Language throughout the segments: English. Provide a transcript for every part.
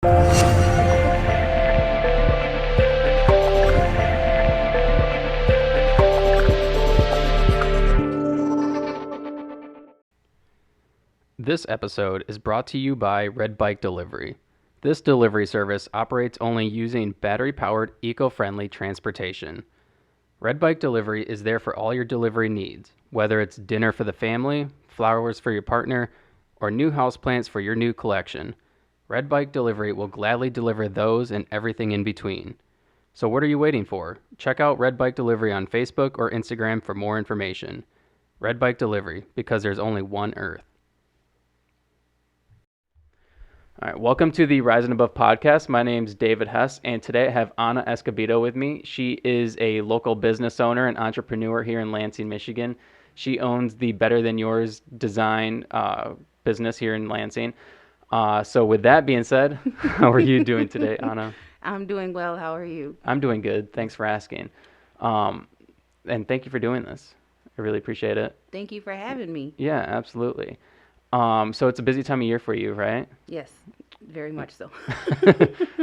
This episode is brought to you by Red Bike Delivery. This delivery service operates only using battery-powered, eco-friendly transportation. Red Bike Delivery is there for all your delivery needs, whether it's dinner for the family, flowers for your partner, or new houseplants for your new collection. Red Bike Delivery will gladly deliver those and everything in between. So what are you waiting for? Check out Red Bike Delivery on Facebook or Instagram for more information. Red Bike Delivery, because there's only one Earth. All right, welcome to the Rise and Above podcast. My name's David Hess, and today I have Anna Escobedo with me. She is a local business owner and entrepreneur here in Lansing, Michigan. She owns the Better Than Yours design business here in Lansing. So with that being said, how are you doing today, Anna? I'm doing well. How are you? I'm doing good. Thanks for asking. And thank you for doing this. I really appreciate it. Thank you for having me. Yeah, absolutely. So it's a busy time of year for you, right? Yes, very much so.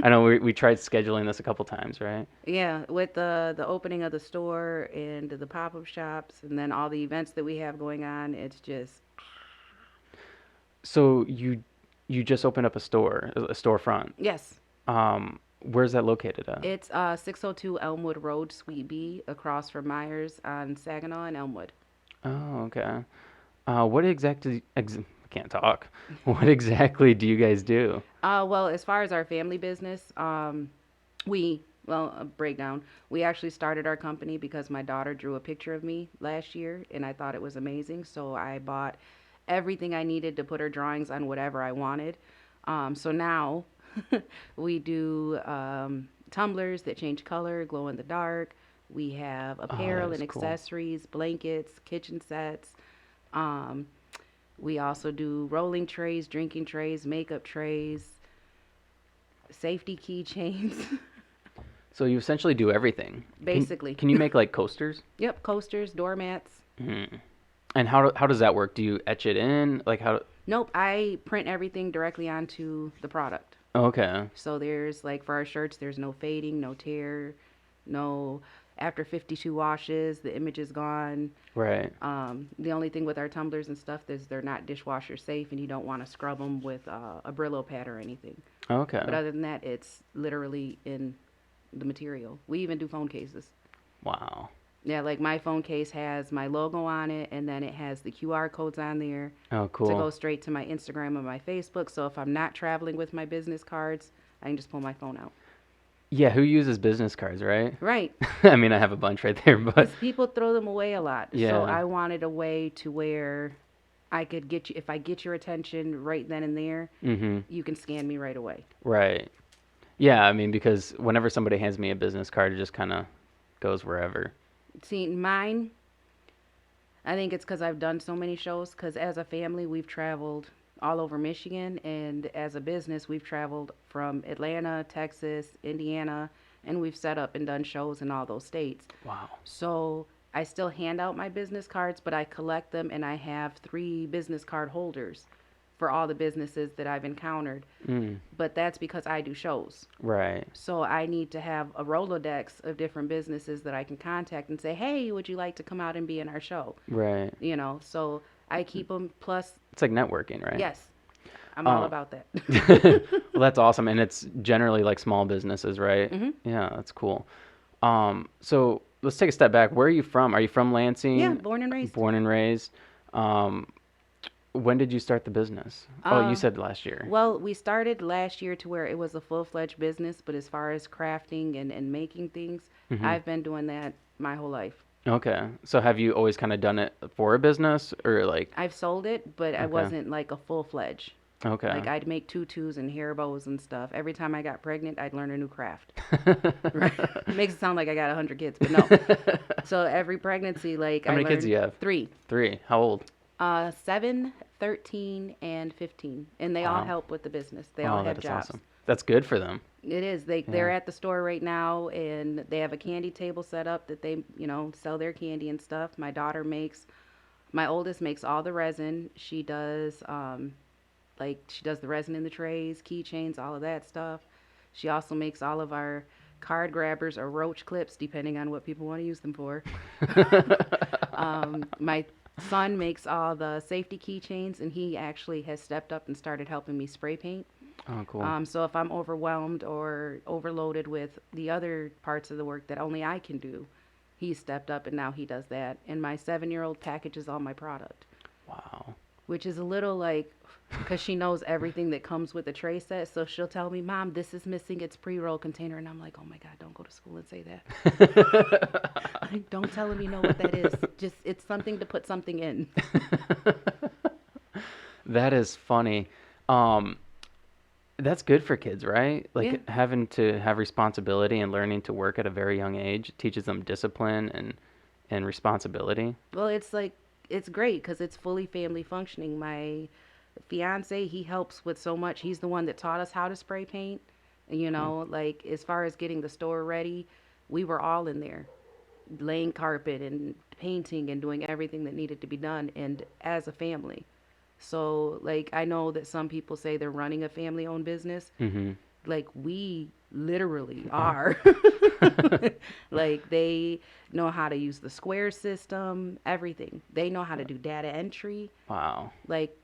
I know we tried scheduling this a couple times, right? Yeah, with the opening of the store and the pop-up shops and then all the events that we have going on, it's just So you just opened up a storefront. yes. Where's that located at? It's 602 Elmwood Road, Suite B, across from Myers on Saginaw and Elmwood. Oh, okay. What exactly? I can't talk. What exactly do you guys do? Well, as far as our family business, a breakdown. We actually started our company because my daughter drew a picture of me last year and I thought it was amazing. So I bought everything I needed to put her drawings on whatever I wanted. So now we do tumblers that change color, glow in the dark. We have apparel That is and cool. accessories, blankets, kitchen sets. Um, we also do rolling trays, drinking trays, makeup trays, safety keychains, So you essentially do everything. basically. Can you make like coasters? Yep, coasters, doormats. Mhm. And how does that work? Do you etch it in? Like how? Nope, I print everything directly onto the product. Okay. So there's like for our shirts, there's no fading, no tear, no after 52 washes, the image is gone. Right. The only thing with our tumblers and stuff is they're not dishwasher safe and you don't want to scrub them with a Brillo pad or anything. Okay. But other than that, it's literally in the material. We even do phone cases. Wow. Yeah, like my phone case has my logo on it and then it has the QR codes on there Oh, to go cool. straight to my Instagram or my Facebook. So if I'm not traveling with my business cards, I can just pull my phone out. Yeah, who uses business cards, right? Right. I mean, I have a bunch right there, but Because people throw them away a lot. So Yeah. I wanted a way to where I could get you, if I get your attention right then and there, you can scan me right away. right. Yeah, I mean, because whenever somebody hands me a business card, it just kind of goes wherever. See, mine, I think it's because I've done so many shows. Because as a family, we've traveled all over Michigan, and as a business, we've traveled from Atlanta, Texas, Indiana, and we've set up and done shows in all those states. Wow. So I still hand out my business cards, but I collect them, and I have 3 business card holders for all the businesses that I've encountered. Mm, But that's because I do shows. right. So I need to have a Rolodex of different businesses that I can contact and say, hey, would you like to come out and be in our show? Right. So I keep them. Plus, It's like networking, right? yes, I'm all Oh. about that. Well, that's awesome, and it's generally like small businesses, right? Yeah, that's cool. So let's take a step back. Where are you from? Are you from Lansing? Yeah, born and raised. Born and raised. Um, when did you start the business? Oh, you said last year. Well, we started last year to where it was a full-fledged business, but as far as crafting and making things, I've been doing that my whole life. Okay. So have you always kind of done it for a business or like, I've sold it, but I Okay. wasn't like a full-fledged. okay. Like I'd make tutus and hair bows and stuff. Every time I got pregnant, I'd learn a new craft. Right? Makes it sound like I got 100 kids, but no. So every pregnancy, like How I many kids learned do you have? 3, 3. How old? 7, 13, and 15, and they all Wow. help with the business. They all Oh, have that is jobs. awesome. That's good for them. It is. They're at the store right now, and they have a candy table set up that they sell their candy and stuff. My oldest makes all the resin. She does Like she does the resin in the trays, keychains, all of that stuff. She also makes all of our card grabbers or roach clips, depending on what people want to use them for. My son makes all the safety keychains, and he actually has stepped up and started helping me spray paint. Oh, cool. So if I'm overwhelmed or overloaded with the other parts of the work that only I can do, he stepped up and now he does that. And my 7-year-old packages all my product, Wow. which is a little like, because she knows everything that comes with a tray set. So she'll tell me, Mom, this is missing its pre-roll container. And I'm like, oh my God, don't go to school and say that. Like, don't tell him you know what that is. Just, it's something to put something in. That is funny. Um, that's good for kids, right? Yeah. Like having to have responsibility and learning to work at a very young age teaches them discipline and responsibility. Well, it's like, it's great because it's fully family functioning. My fiance, he helps with so much. He's the one that taught us how to spray paint. You Mm. know, like as far as getting the store ready, we were all in there, laying carpet and painting and doing everything that needed to be done, and as a family. So, like, I know that some people say they're running a family owned business. Mm-hmm. Like, we literally are. Like, they know how to use the square system, everything. They know how to do data entry. Wow. Like,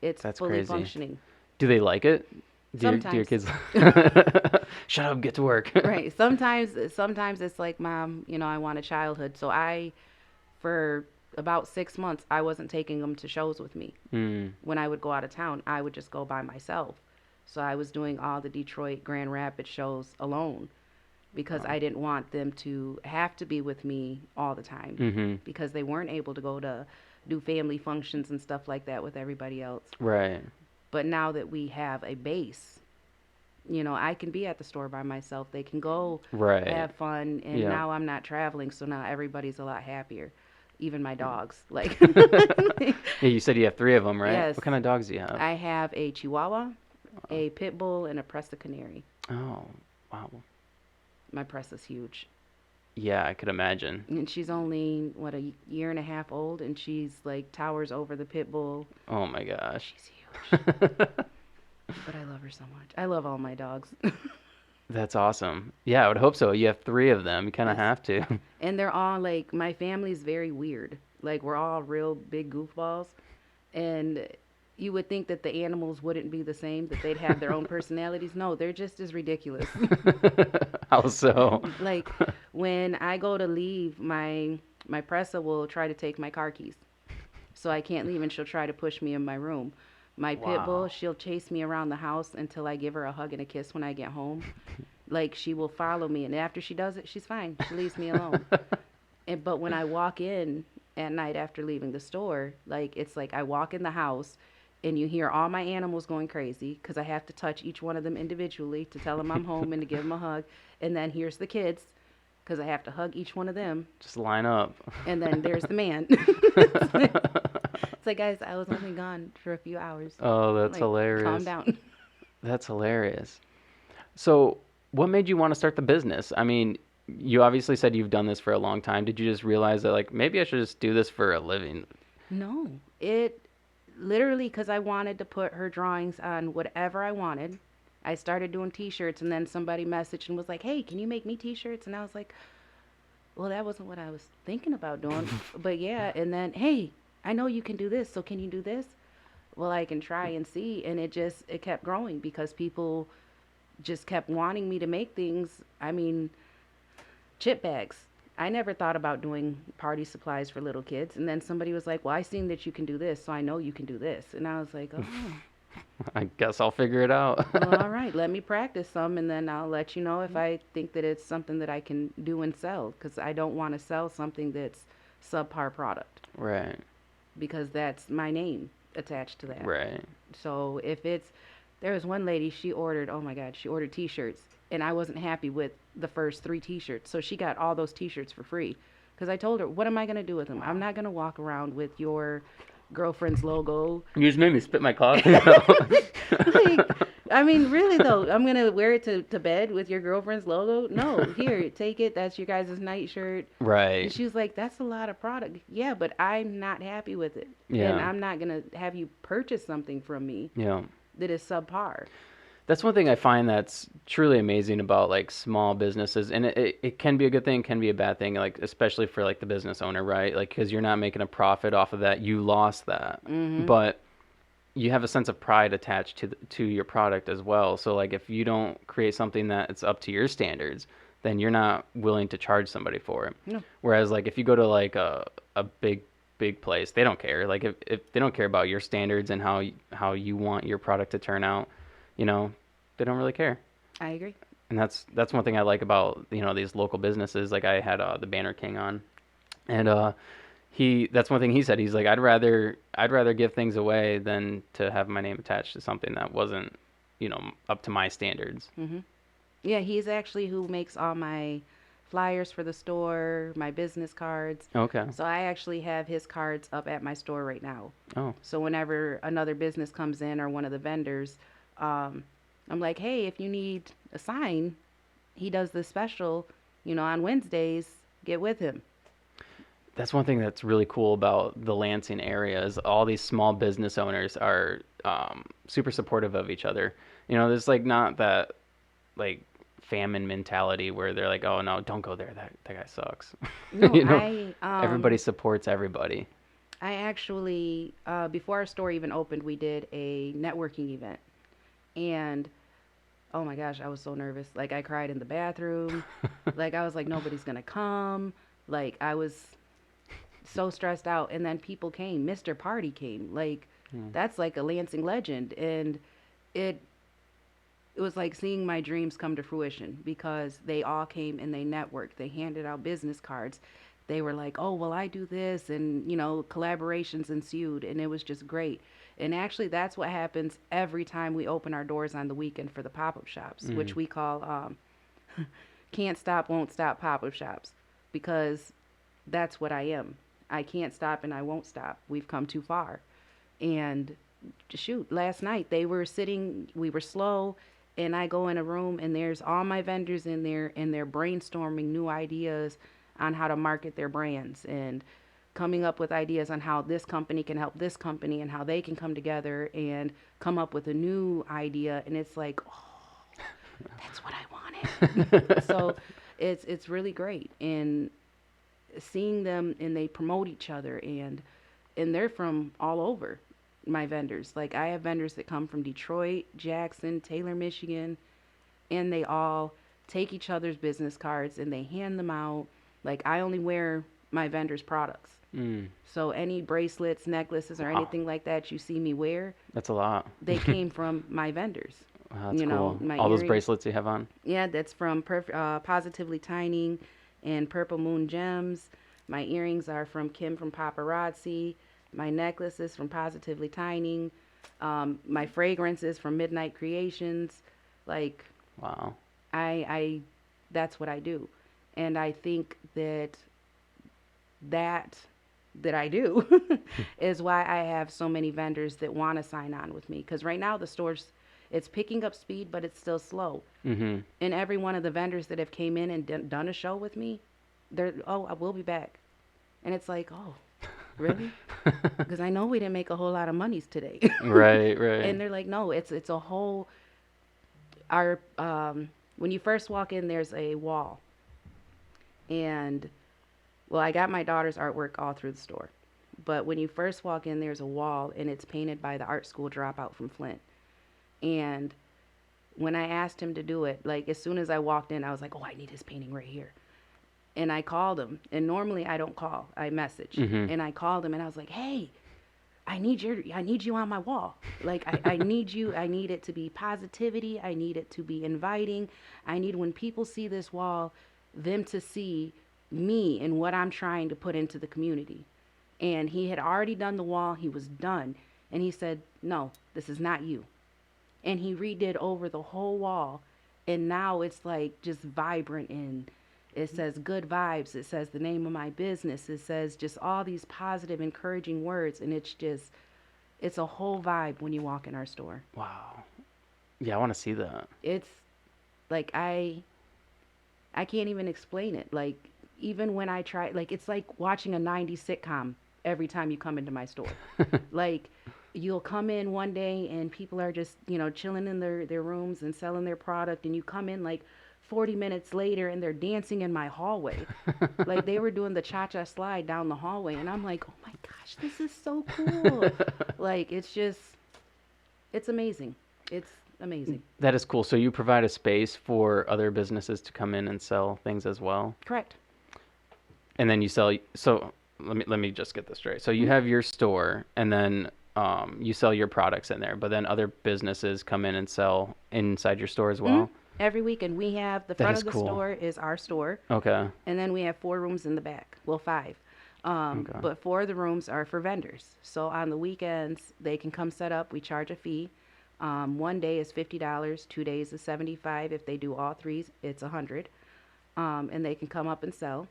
it's That's fully crazy. functioning. Do they like it? Do your Sometimes. kids shut up, get to work? Right. Sometimes it's like, Mom, I want a childhood. So for about 6 months, I wasn't taking them to shows with me. Mm. When I would go out of town, I would just go by myself. So I was doing all the Detroit Grand Rapids shows alone because Wow. I didn't want them to have to be with me all the time Mm-hmm. because they weren't able to go to do family functions and stuff like that with everybody else. Right. But now that we have a base, I can be at the store by myself. They can go Right. have fun, and Yeah. now I'm not traveling, so now everybody's a lot happier. Even my dogs. Like, Yeah, you said you have three of them, right? yes, What kind of dogs do you have? I have a Chihuahua, a Pit Bull, and a Presa Canary. Oh, wow. My Presa's huge. Yeah, I could imagine. And she's only, what, a year and a half old, and she's like towers over the Pit Bull. Oh my gosh. She's huge. But I love her so much. I love all my dogs. That's awesome. Yeah, I would hope so. You have three of them. You kind of Yes. have to. And they're all like, my family's very weird. Like, we're all real big goofballs. And you would think that the animals wouldn't be the same, that they'd have their own personalities. No, they're just as ridiculous. How so? Like, when I go to leave, my Pressa will try to take my car keys. So I can't leave, and she'll try to push me in my room. My Pit Bull, Wow. she'll chase me around the house until I give her a hug and a kiss when I get home. Like, she will follow me, and after she does it, she's fine. She leaves me alone. But when I walk in at night after leaving the store, like, it's like I walk in the house and you hear all my animals going crazy because I have to touch each one of them individually to tell them I'm home and to give them a hug. And then here's the kids because I have to hug each one of them. Just line up. And then there's the man. It's like, guys, I was only gone for a few hours. Oh, that's Like, hilarious. calm down. That's hilarious. So, what made you want to start the business? I mean, you obviously said you've done this for a long time. Did you just realize that, like, maybe I should just do this for a living? No, it literally because I wanted to put her drawings on whatever I wanted. I started doing t-shirts and then somebody messaged and was like, "Hey, can you make me t-shirts?" And I was like, "Well, that wasn't what I was thinking about doing." But yeah, and then, "Hey, I know you can do this, so can you do this?" Well, I can try and see, and it kept growing because people just kept wanting me to make things. I mean, chip bags. I never thought about doing party supplies for little kids. And then somebody was like, "Well, I seen that you can do this, so I know you can do this." And I was like, "Oh, I guess I'll figure it out. well, all right, let me practice some and then I'll let you know if I think that it's something that I can do and sell because I don't want to sell something that's subpar product Right, because that's my name attached to that." right. So there was one lady, she ordered, oh my God, she ordered t-shirts and I wasn't happy with the first 3 t-shirts. So she got all those t-shirts for free because I told her, what am I going to do with them? I'm not going to walk around with your girlfriend's logo. You just made me spit my coffee out. Like, I mean, really though, I'm going to wear it to bed with your girlfriend's logo? No, here, take it. That's your guys' night shirt. And Right. she was like, "That's a lot of product." Yeah, but I'm not happy with it. Yeah. And I'm not going to have you purchase something from me Yeah. that is subpar. That's one thing I find that's truly amazing about like small businesses, and it can be a good thing, can be a bad thing, like especially for like the business owner, right? Like because you're not making a profit off of that, you lost that, Mhm. but you have a sense of pride attached to your product as well. So like if you don't create something that's up to your standards, then you're not willing to charge somebody for it. No. Whereas like if you go to like a big place, they don't care. Like if they don't care about your standards and how you want your product to turn out, you know, they don't really care. I agree. And that's one thing I like about, these local businesses. Like I had the Banner King on, and that's one thing he said. He's like, I'd rather give things away than to have my name attached to something that wasn't, up to my standards. Mhm. Yeah, he's actually who makes all my flyers for the store, my business cards. Okay. So I actually have his cards up at my store right now. Oh, So whenever another business comes in or one of the vendors, um, I'm like, hey, if you need a sign, he does this special, on Wednesdays. Get with him. that's one thing that's really cool about the Lansing area is all these small business owners are super supportive of each other. There's like not that like famine mentality where they're like, oh no, don't go there. That guy sucks. No, you know, Everybody supports everybody. I actually before our store even opened, we did a networking event, and oh my gosh, I was so nervous. Like I cried in the bathroom. Like I was like, nobody's gonna come. Like I was so stressed out, and then people came. Mr. Party came. Like Hmm. that's like a Lansing legend, and it it was like seeing my dreams come to fruition because they all came and they networked. They handed out business cards. They were like, "Oh, well, I do this," and collaborations ensued, and it was just great. And actually, that's what happens every time we open our doors on the weekend for the pop-up shops, Hmm. which we call "Can't Stop, Won't Stop" pop-up shops, because that's what I am. I can't stop and I won't stop. We've come too far. And shoot, last night they were sitting, we were slow, and I go in a room and there's all my vendors in there and they're brainstorming new ideas on how to market their brands and coming up with ideas on how this company can help this company and how they can come together and come up with a new idea. And it's like, oh, that's what I wanted. So it's really great. And seeing them, and they promote each other, and they're from all over, my vendors. Like I have vendors that come from Detroit, Jackson, Taylor, Michigan, and they all take each other's business cards and they hand them out. Like I only wear my vendors' products. Mm. So any bracelets, necklaces, or Wow, anything like that you see me wear, that's a lot. they came from my vendors. Wow, that's cool. My All those earrings. bracelets you have on. Yeah, that's from Positively Tiny and Purple Moon Gems. My earrings are from Kim from Paparazzi. My necklace is from Positively Tiny. My fragrance is from Midnight Creations. Like Wow. I that's what I do, and I think that that I do is why I have so many vendors that want to sign on with me. Because right now the store's it's picking up speed, but it's still slow. Mm-hmm. And every one of the vendors that have came in and done a show with me, they're, oh, I will be back. And it's like, oh, really? Because I know we didn't make a whole lot of monies today. Right, right. And they're like, no, it's a whole our when you first walk in, there's a wall, and well, I got my daughter's artwork all through the store. But when you first walk in, there's a wall, and it's painted by the art school dropout from Flint. And when I asked him to do it, like as soon as I walked in, I was like, oh, I need his painting right here. And I called him. And normally I don't call, I message. Mm-hmm. And I called him and I was like, hey, I need you on my wall. Like I need you, I need it to be positivity, I need it to be inviting. I need when people see this wall, them to see me and what I'm trying to put into the community. And he had already done the wall, he was done. And he said, no, this is not you. And he redid over the whole wall, and now it's like just vibrant, and it says good vibes, it says the name of my business, it says just all these positive encouraging words, and it's a whole vibe when you walk in our store. Wow. Yeah, I want to see that. It's like I can't even explain it. Like even when it's like watching a 90s sitcom every time you come into my store. Like you'll come in one day and people are just, chilling in their rooms and selling their product, and you come in like 40 minutes later and they're dancing in my hallway. Like they were doing the cha-cha slide down the hallway, and I'm like, "Oh my gosh, this is so cool." Like it's amazing. It's amazing. That is cool. So you provide a space for other businesses to come in and sell things as well, Correct. and then you sell. So let me just get this straight. So you Mhm. have your store, and then you sell your products in there, but then other businesses come in and sell inside your store as Mhm. well. Every week, and we have the That front is of the cool. store is our store, Okay. and then we have 4 rooms in the back. Well, 5. Okay. But 4 of the rooms are for vendors. So on the weekends, they can come set up. We charge a fee. One day is $50. 2 days is 75. If they do all threes, it's 100. And they can come up and sell.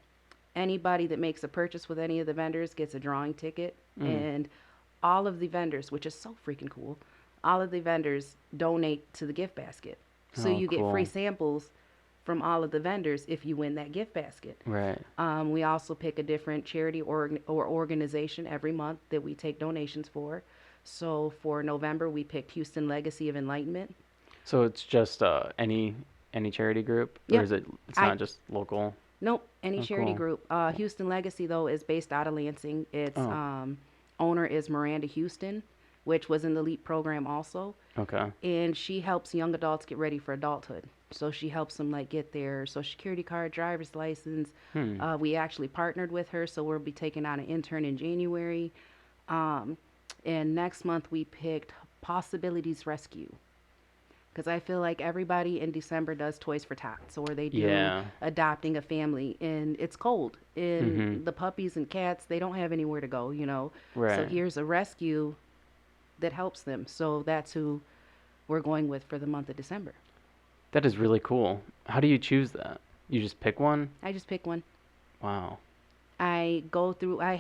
Anybody that makes a purchase with any of the vendors gets a drawing ticket, Mm. and all of the vendors, which is so freaking cool, all of the vendors donate to the gift basket. So Oh, you get free cool. samples from all of the vendors if you win that gift basket. Right. We also pick a different charity or organization every month that we take donations for. So for November, we picked Houston Legacy of Enlightenment. So it's just any charity group, or Yep. is it? It's I not just local. Nope, any Oh, charity cool. group. Houston Legacy though is based out of Lansing. Its Oh, owner is Miranda Houston, which was in the LEAP program also, okay. and she helps young adults get ready for adulthood. So she helps them like get their social security card, driver's license. Hmm. We actually partnered with her, so we'll be taking on an intern in January. Um, and next month we picked Possibilities Rescue, because I feel like everybody in December does Toys for Tots, or they do Yeah. adopting a family, and it's cold, Mm-hmm. and the puppies and cats, they don't have anywhere to go. So Right. here's a rescue that helps them. So that's who we're going with for the month of December. That is really cool. How do you choose that? You just pick one? I just pick one. Wow. I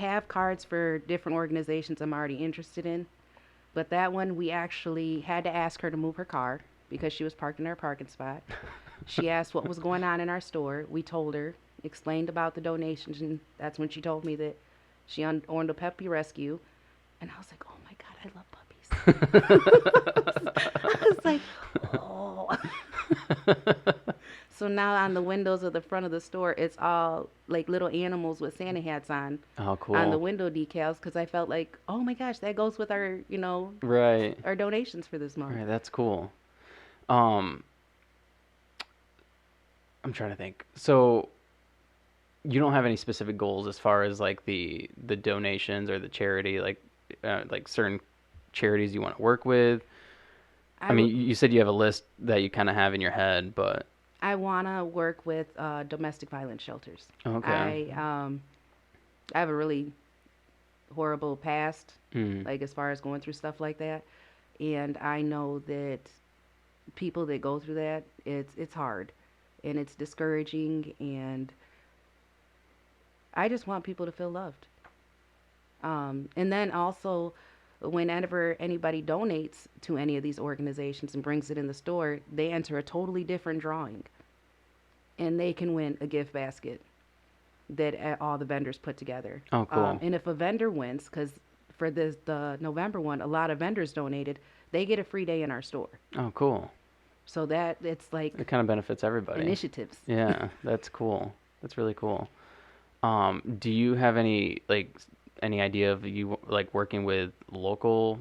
have cards for different organizations I'm already interested in, but that one we actually had to ask her to move her car because she was parked in our parking spot. She asked what was going on in our store. We told her, explained about the donations, and that's when she told me that she owned a puppy rescue. And I was like, oh my God, I love puppies. I was like, oh. So now on the windows of the front of the store, it's all like little animals with Santa hats Oh, on the cool. window decals, because I felt like, oh my gosh, that goes with Right. our donations for this month. Right. That's cool. Um, I'm trying to think. So you don't have any specific goals as far as like the donations or the charity, like certain charities you want to work with. I I w- mean, you said you have a list that you kind of have in your head, but I wanna work with domestic violence shelters. okay. I have a really horrible past, Mm. like as far as going through stuff like that, and I know that people that go through that, it's hard, and it's discouraging, and I just want people to feel loved. And then also, whenever anybody donates to any of these organizations and brings it in the store, they enter a totally different drawing, and they can win a gift basket that all the vendors put together. Oh, cool. And if a vendor wins, because for the November one, a lot of vendors donated, they get a free day in our store. Oh, cool. So that it's like It kind of benefits everybody. initiatives. Yeah, that's cool. That's really cool. Do you have any idea of you like working with local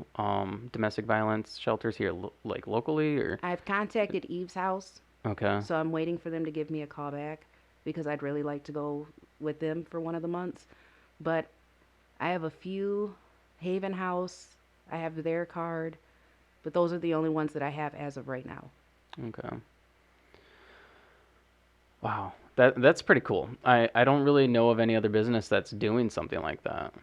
domestic violence shelters here like locally or I've contacted Eve's house, okay. so I'm waiting for them to give me a call back because I'd really like to go with them for one of the months. But I have a few Haven House, I have their card, but those are the only ones that I have as of right now. Okay. Wow. That's pretty cool. I don't really know of any other business that's doing something like that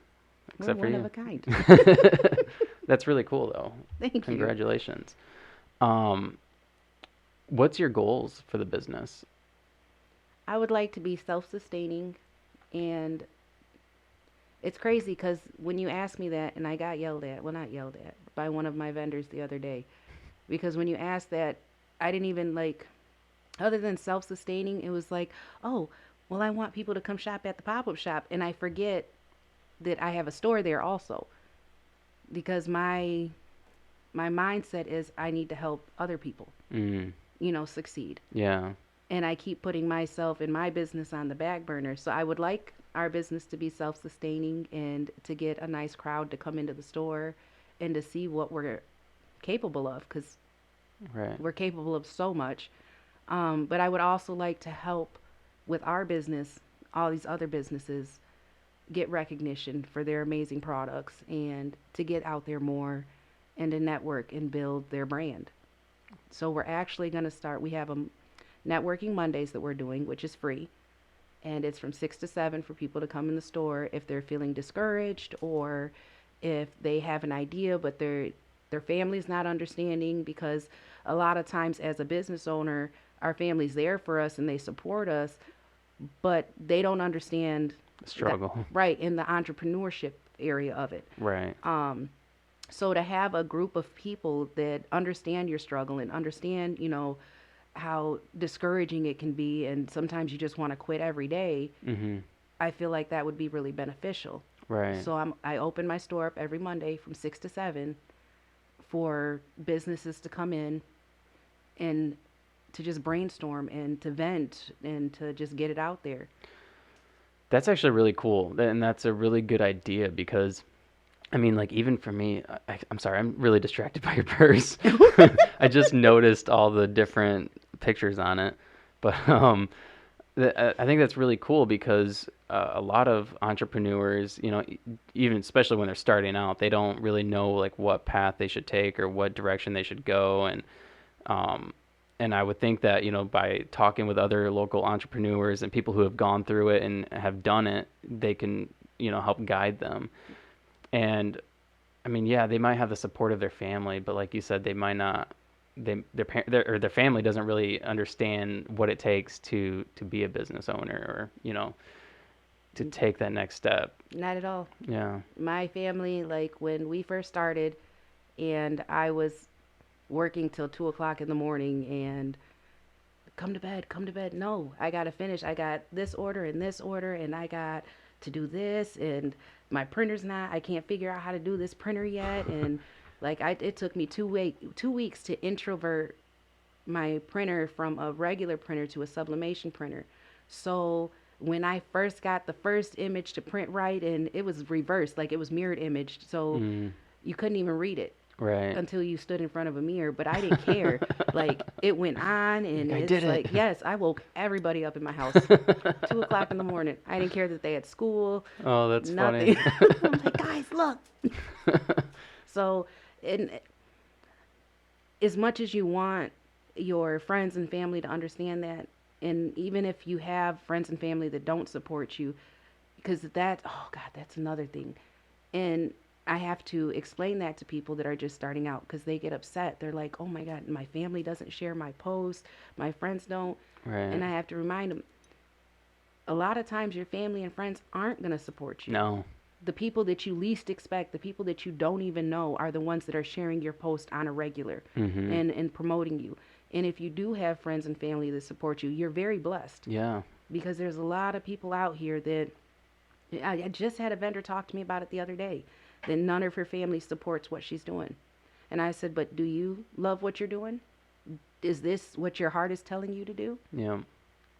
We're except for one of you. a kind. That's really cool though. Thank you. Congratulations. Um, what's your goals for the business? I would like to be self sustaining, and it's crazy because when you asked me that, and I got yelled at, well, not yelled at, by one of my vendors the other day, because when you asked that, I didn't even like, other than self sustaining, it was like, oh, well, I want people to come shop at the pop up shop, and I forget that I have a store there also. because my mindset is I need to help other people, Mm. succeed. Yeah. And I keep putting myself and my business on the back burner. So I would like our business to be self-sustaining and to get a nice crowd to come into the store and to see what we're capable of, because Right. we're capable of so much. But I would also like to help with our business, all these other businesses get recognition for their amazing products and to get out there more and to network and build their brand. So we're actually going to start, we have a networking Mondays that we're doing, which is free. And it's from 6 to 7 for people to come in the store if they're feeling discouraged or if they have an idea but their family's not understanding, because a lot of times as a business owner, our family's there for us and they support us, but they don't understand that, Struggle. right, in the entrepreneurship area of it. Right. So to have a group of people that understand your struggle and understand, how discouraging it can be, and sometimes you just want to quit every day, Mhm. I feel like that would be really beneficial. Right. So I open my store up every Monday from 6 to 7 for businesses to come in and to just brainstorm and to vent and to just get it out there. That's actually really cool, and that's a really good idea because I mean, like even for me, I'm sorry, I'm really distracted by your purse. I just noticed all the different pictures on it, but I think that's really cool because a lot of entrepreneurs, even especially when they're starting out, they don't really know like what path they should take or what direction they should go, um, and I would think that by talking with other local entrepreneurs and people who have gone through it and have done it, they can help guide them. And I mean, yeah, they might have the support of their family, but like you said, they might not. Their family doesn't really understand what it takes to be a business owner or to take that next step. Not at all. Yeah. My family, like when we first started, and I was working till 2 o'clock in the morning, and come to bed, come to bed. No, I got to finish. I got this order, and I got to do this, and my printer's not, I can't figure out how to do this printer yet. And like, it took me 2 weeks to introvert my printer from a regular printer to a sublimation printer. So when I first got the first image to print right, and it was reversed, like it was mirrored imaged, so Mm, you couldn't even read it right. until you stood in front of a mirror. But I didn't care. Like it went on, and I did it's it. like, yes, I woke everybody up in my house 2 o'clock in the morning. I didn't care that they had school, Oh, that's funny. nothing. I'm like, guys, look. So, and as much as you want your friends and family to understand that, and even if you have friends and family that don't support you, because that, oh God, that's another thing. And I have to explain that to people that are just starting out because they get upset. They're like, oh my God, my family doesn't share my posts, my friends don't. Right. And I have to remind them, a lot of times your family and friends aren't going to support you. No. The people that you least expect, the people that you don't even know, are the ones that are sharing your post on a regular Mhm. and promoting you. And if you do have friends and family that support you, you're very blessed, Yeah. because there's a lot of people out here that I just had a vendor talk to me about it the other day, that none of her family supports what she's doing. And I said, but do you love what you're doing? Is this what your heart is telling you to do? Yeah.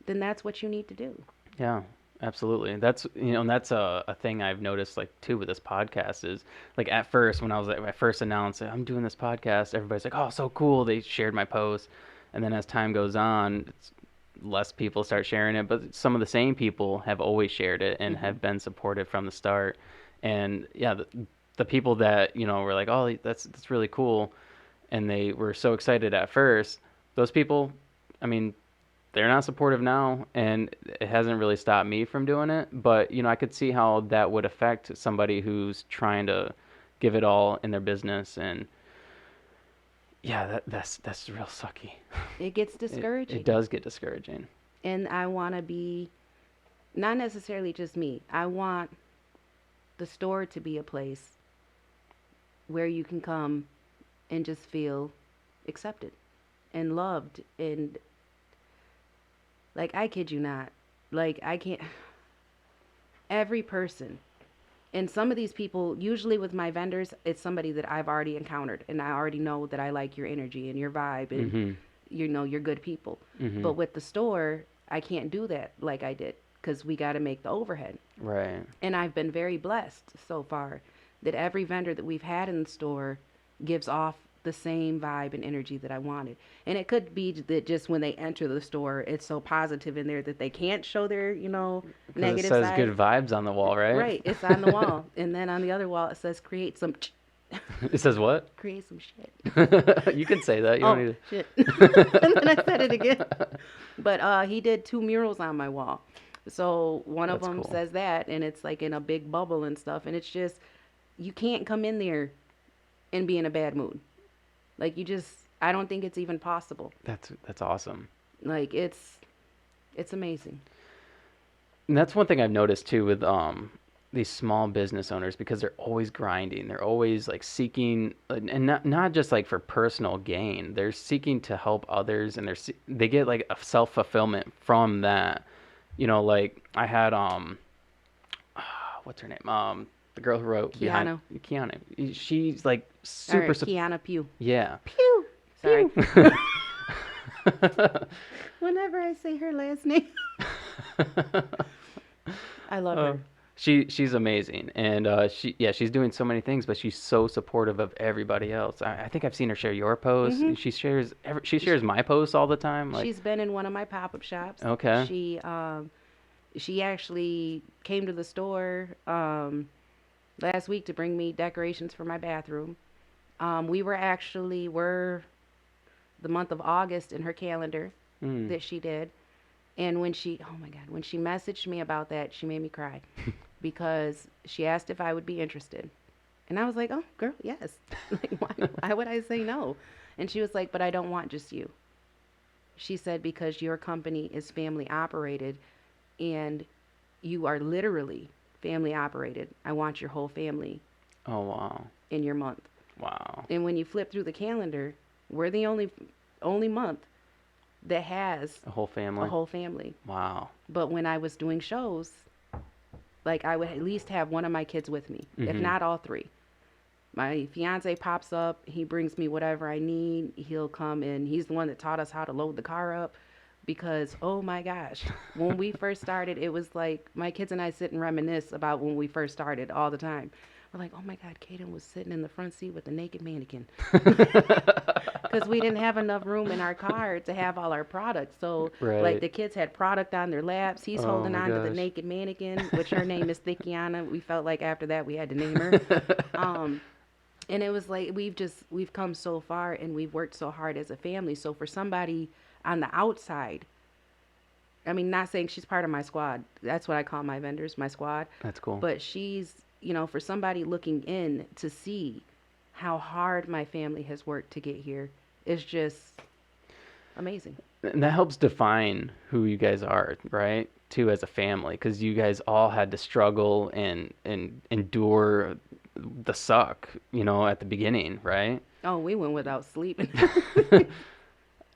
Then that's what you need to do. Yeah, absolutely. That's and that's a thing I've noticed like too with this podcast is like at first when I first announced I'm doing this podcast, everybody's like, "Oh, so cool." They shared my post. And then as time goes on, less people start sharing it, but some of the same people have always shared it and Hmm. have been supportive from the start. And yeah, the people that, were like, "Oh, that's really cool." And they were so excited at first. Those people, I mean, they're not supportive now, and it hasn't really stopped me from doing it. But I could see how that would affect somebody who's trying to give it all in their business, and yeah, that's real sucky. It gets It discouraging. does get discouraging. And I want to be, not necessarily just me, I want the store to be a place where you can come and just feel accepted and loved. And like, I kid you not, like, I can't, every person And some of these people, usually with my vendors, it's somebody that I've already encountered and I already know that I like your energy and your vibe and Mhm. you're good people. But Mhm. with the store, I can't do that like I did because we got to make the overhead. Right. And I've been very blessed so far that every vendor that we've had in the store gives off the same vibe and energy that I wanted. And it could be that just when they enter the store, it's so positive in there that they can't show their, Because it negative says side. good vibes on the wall, right? Right, it's on the wall. And then on the other wall, it says create some It says what? create some shit. You can say that. You don't Oh, need shit. And then I said it again. to. But he did two murals on my wall. So one of That's them cool. says that, and it's like in a big bubble and stuff. And it's just, you can't come in there and be in a bad mood. Like, I don't think it's even possible. That's awesome. Like, it's amazing. And that's one thing I've noticed too with these small business owners because they're always grinding. They're always like seeking and not just like for personal gain. They're seeking to help others and they get like a self-fulfillment from that. Like I had what's her name? The girl who wrote behind Kiana. Kiana. She's like All super right, Kiana Pugh. yeah. Pew. Sorry. Pew. Whenever I say her last name, I love Uh, her. she's amazing, and she's doing so many things, but she's so supportive of everybody else. I think I've seen her share your posts. Hmm. She shares my posts all the time. Like, She's been in one of my pop-up shops. okay, She actually came to the store last week to bring me decorations for my bathroom. We're the month of August in her calendar mm. that she did. And oh my God, when she messaged me about that, she made me cry because she asked if I would be interested. And I was like, oh, girl, yes. Like, why would I say no? And she was like, but I don't want just you. She said, because your company is family operated and you are literally family operated. I want your whole family Oh wow, in your month. wow, And when you flip through the calendar, we're the only month that has a whole a family. whole family. Wow. But when I was doing shows, like I would at least have one of my kids with me, if Mhm. not all three. My fiance pops up, he brings me whatever I need. He'll come and he's the one that taught us how to load the car up because oh my gosh, when we first started, it was like my kids and I sit and reminisce about when we first started all the time. We're like, oh my God, Kaden was sitting in the front seat with a naked mannequin because we didn't have enough room in our car to have all our products. So, like, Right. the kids had product on their laps. He's Oh holding my on to the gosh. naked mannequin, which her name is Thickiana. We felt like after that we had to name her. Um, and it was like we've come so far and we've worked so hard as a family. So for somebody on the outside, I mean, not saying she's part of my squad. That's what I call my vendors, my squad. That's cool. But for somebody looking in to see how hard my family has worked to get here is just amazing. And that helps define who you guys are, right? Too as a family, because you guys all had to struggle and endure the suck, at the beginning, right? Oh, we went without sleep.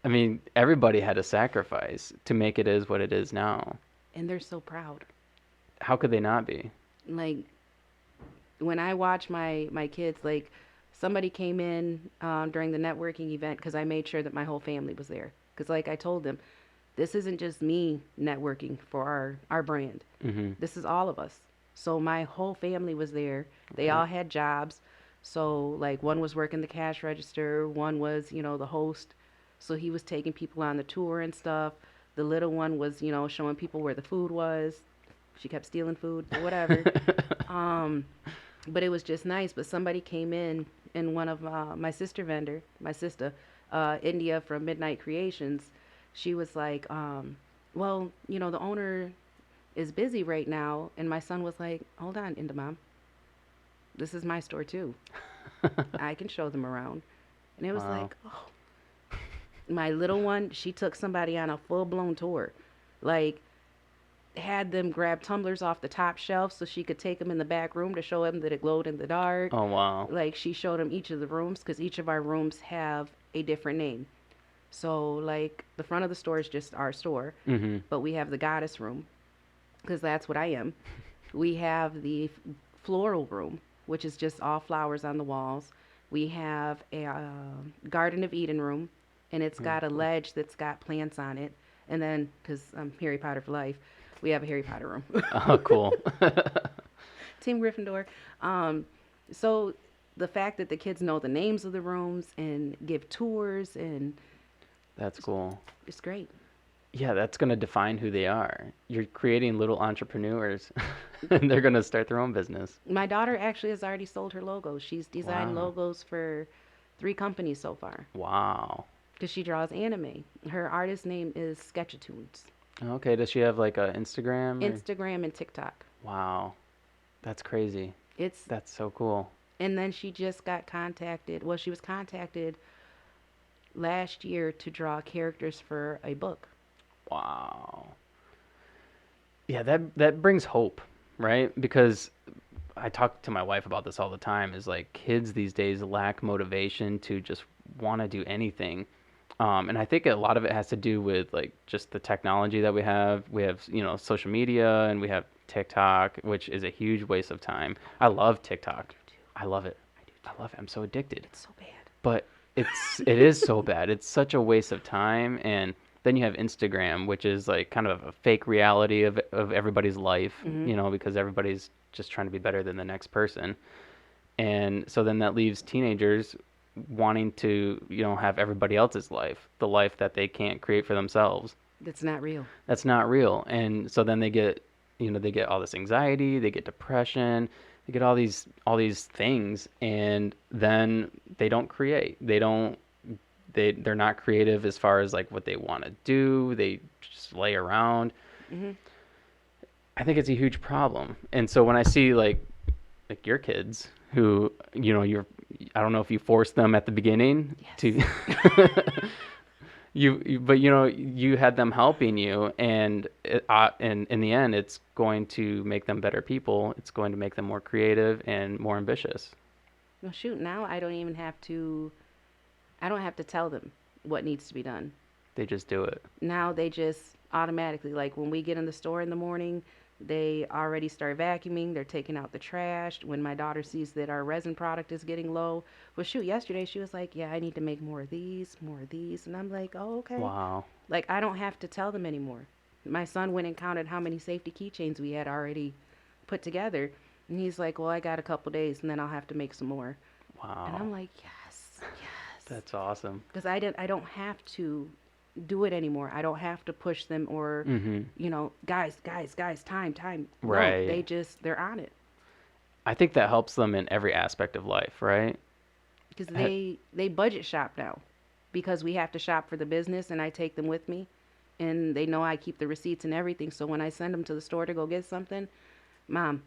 I mean, everybody had to sacrifice to make it is what it is now. And they're so proud. How could they not be? Like when I watch my kids, like somebody came in during the networking event because I made sure that my whole family was there. Because like I told them, this isn't just me networking for our brand. Hmm. This is all of us. So my whole family was there. They Right. all had jobs. So like one was working the cash register, one was, the host. So he was taking people on the tour and stuff. The little one was, showing people where the food was. She kept stealing food, but whatever. Um, but it was just nice. But somebody came in and one of my sister, India from Midnight Creations, she was like, well, the owner is busy right now. And my son was like, hold on, Inda mom. This is my store too. I can show them around. And it was Wow. like, oh, my little one, she took somebody on a full blown tour. Like, had them grab tumblers off the top shelf so she could take them in the back room to show them that it glowed in the dark. Oh wow. Like, she showed them each of the rooms because each of our rooms have a different name. So, like, the front of the store is just our store, Hmm. but we have the goddess room because that's what I am. We have the floral room, which is just all flowers on the walls. We have a Garden of Eden room, and it's Mm, got a cool. ledge that's got plants on it. And then, because I'm Harry Potter for life, we have a Harry Potter room. Oh, cool. Team Gryffindor. Um, so the fact that the kids know the names of the rooms and give tours and That's it's, cool. it's great. Yeah, that's going to define who they are. You're creating little entrepreneurs, and they're going to start their own business. My daughter actually has already sold her logos. She's designed Wow. logos for 3 companies so far Wow. because she draws anime. Her artist name is Sketchatoons. Okay, does she have like a Instagram or? Instagram and TikTok. Wow, that's crazy. It's That's so cool. and then she just got contacted. Well, she was contacted last year to draw characters for a book. Wow. Yeah, that brings hope, right? Because I talk to my wife about this all the time is like kids these days lack motivation to just want to do anything. And I think a lot of it has to do with like just the technology that we have. We have, social media and we have TikTok, which is a huge waste of time. I love I TikTok. do too. I love it. I do I too. love it. I'm so addicted. It's so bad. But it is so bad. It's such a waste of time. And then you have Instagram, which is like kind of a fake reality of everybody's life, Hmm. because everybody's just trying to be better than the next person. And so then that leaves teenagers wanting to, have everybody else's life, the life that they can't create for themselves. That's not real. That's not real. And so then they get all this anxiety, they get depression, they get all these things, and then they don't create. They're not creative as far as like what they want to do. They just lay around. Hmm. I think it's a huge problem. And so when I see like your kids who, I don't know if you forced them at the beginning to Yes. but you had them helping you, and in the end it's going to make them better people. It's going to make them more creative and more ambitious. Well, shoot, now I don't even have to. I don't have to tell them what needs to be done. They just do it. Now they just automatically, like when we get in the store in the morning, they already start vacuuming. They're taking out the trash. When my daughter sees that our resin product is getting low, well, shoot, yesterday she was like, "Yeah, I need to make more of these," and I'm like, "Oh, okay." Wow. Like I don't have to tell them anymore. My son went and counted how many safety keychains we had already put together, and he's like, "Well, I got a couple days, and then I'll have to make some more." And Wow. I'm like, "Yes, yes," That's awesome. because I don't have to do it anymore. I don't have to push them or, Mhm. guys, time. No, Right. they're on it I think that helps them in every aspect of life, right? because Uh, they budget shop now because we have to shop for the business, and I take them with me, and they know I keep the receipts and everything. So when I send them to the store to go get something, Mom,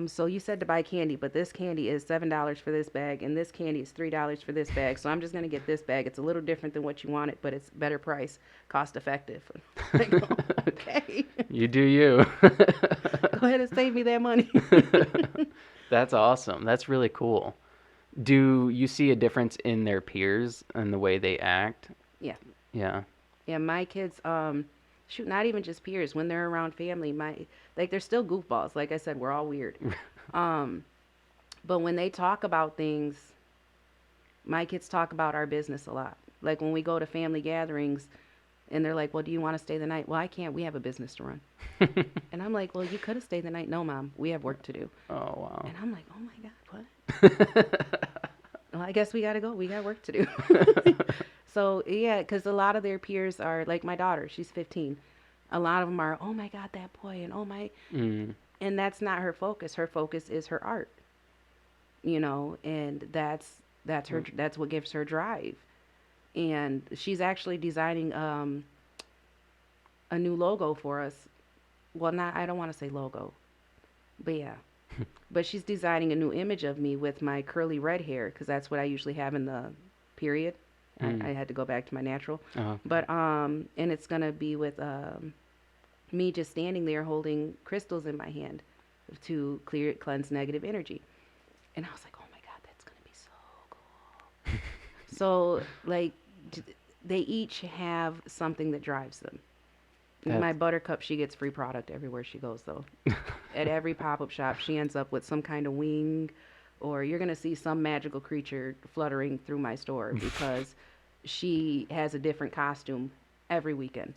so you said to buy candy, but this candy is $7 for this bag, and this candy is $3 for this bag. So I'm just gonna get this bag. It's a little different than what you wanted, but it's better price, cost effective. I go, okay, You do you. go ahead and save me that money. That's awesome. That's really cool. Do you see a difference in their peers and the way they act? Yeah, Yeah. yeah. My kids, shoot, not even just peers. When they're around family, they're still goofballs. Like I said, we're all weird. Um, but when they talk about things, my kids talk about our business a lot. Like when we go to family gatherings, and they're like, "Well, do you want to stay the night?" "Well, I can't. We have a business to run." And I'm like, "Well, you could have stayed the night." "No, Mom, we have work to do." Oh, wow. And I'm like, "Oh my God, what?" "Well, I guess we got to go. We got work to do." So, yeah, because a lot of their peers are like my daughter, she's 15. A lot of them are, "Oh my God, that boy," and "Oh my," Mm, and that's not her focus. Her focus is her art, and mm, that's what gives her drive. And she's actually designing a new logo for us. Well, not I don't want to say logo, but yeah. But she's designing a new image of me with my curly red hair because that's what I usually have in the period. I mm. had to go back to my natural. Oh, But and it's gonna be with me just standing there holding crystals in my hand to clear cleanse negative energy. And I was like, "Oh my God, that's gonna be so cool." So like they each have something that drives them. My That's Buttercup, she gets free product everywhere she goes, though. At every pop up shop, she ends up with some kind of wing, or you're going to see some magical creature fluttering through my store because she has a different costume every weekend.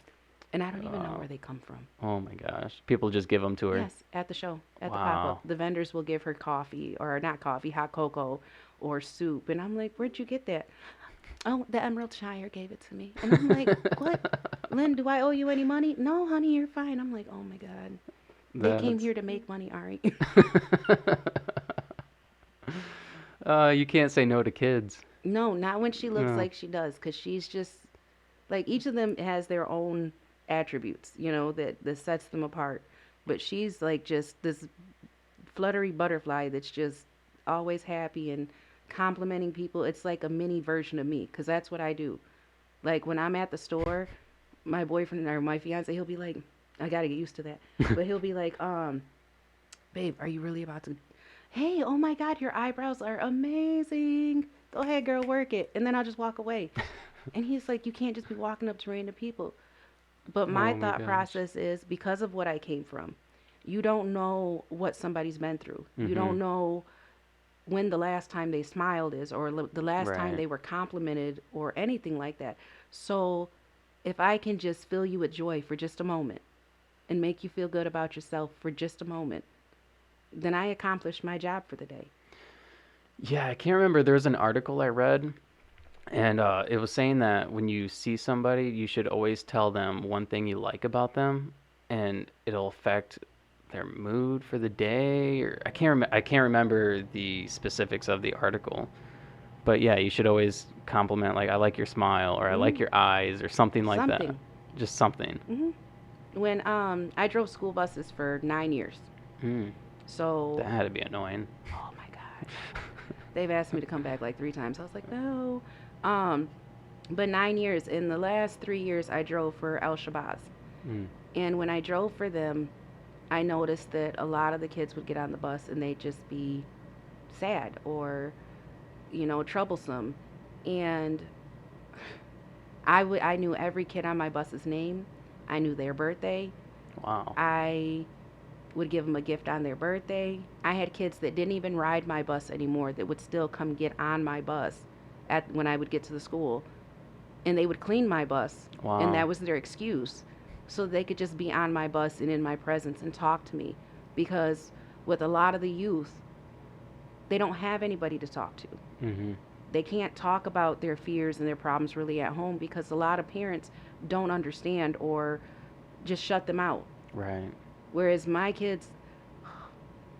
And I don't even know oh, where they come from. oh my gosh. People just give them to her. Yes, at the show, at the pop up. Wow. The vendors will give her coffee, or not coffee, hot cocoa, or soup. And I'm like, where'd you get that? Oh, the Emerald Shire gave it to me. And I'm like, what? Lynn, do I owe you any money? No, honey, you're fine. I'm like, oh my God. They came That's here to make money, Ari. you can't say no to kids. No, not when she looks No. like she does, because she's just like each of them has their own attributes, that sets them apart. But she's like just this fluttery butterfly that's just always happy and complimenting people. It's like a mini version of me, because that's what I do. Like when I'm at the store, my boyfriend or my fiance, he'll be like, I gotta get used to that, but he'll be like, babe, are you really about to? Hey, oh my God, your eyebrows are amazing. Go ahead, girl, work it. And then I'll just walk away. And he's like, you can't just be walking up to random people. But my Oh my thought gosh. process is because of what I came from, you don't know what somebody's been through. You Mhm. don't know when the last time they smiled is, or the last time Right. they were complimented, or anything like that. So if I can just fill you with joy for just a moment and make you feel good about yourself for just a moment, then I accomplished my job for the day. Yeah, I can't remember. There was an article I read, and it was saying that when you see somebody, you should always tell them one thing you like about them, and it'll affect their mood for the day. Or I can't remember the specifics of the article. But yeah, you should always compliment like I like your smile or I like Mm, your eyes or something like that. something. Just something. Hmm. When I drove school buses for 9 years, Mm, that so had to be annoying. oh my God, they've asked me to come back like 3 times. I was like, no. Um, but 9 years. In the last 3 years, I drove for El Shabazz, Mm, and when I drove for them, I noticed that a lot of the kids would get on the bus and they'd just be sad or troublesome, and I knew every kid on my bus's name. I knew their birthday. wow. I would give them a gift on their birthday. I had kids that didn't even ride my bus anymore that would still come get on my bus at when I would get to the school, and they would clean my bus, and Wow. that was their excuse, so they could just be on my bus and in my presence and talk to me, because with a lot of the youth, they don't have anybody to talk to. Mhm. They can't talk about their fears and their problems really at home because a lot of parents don't understand or just shut them out. Right. Whereas my kids,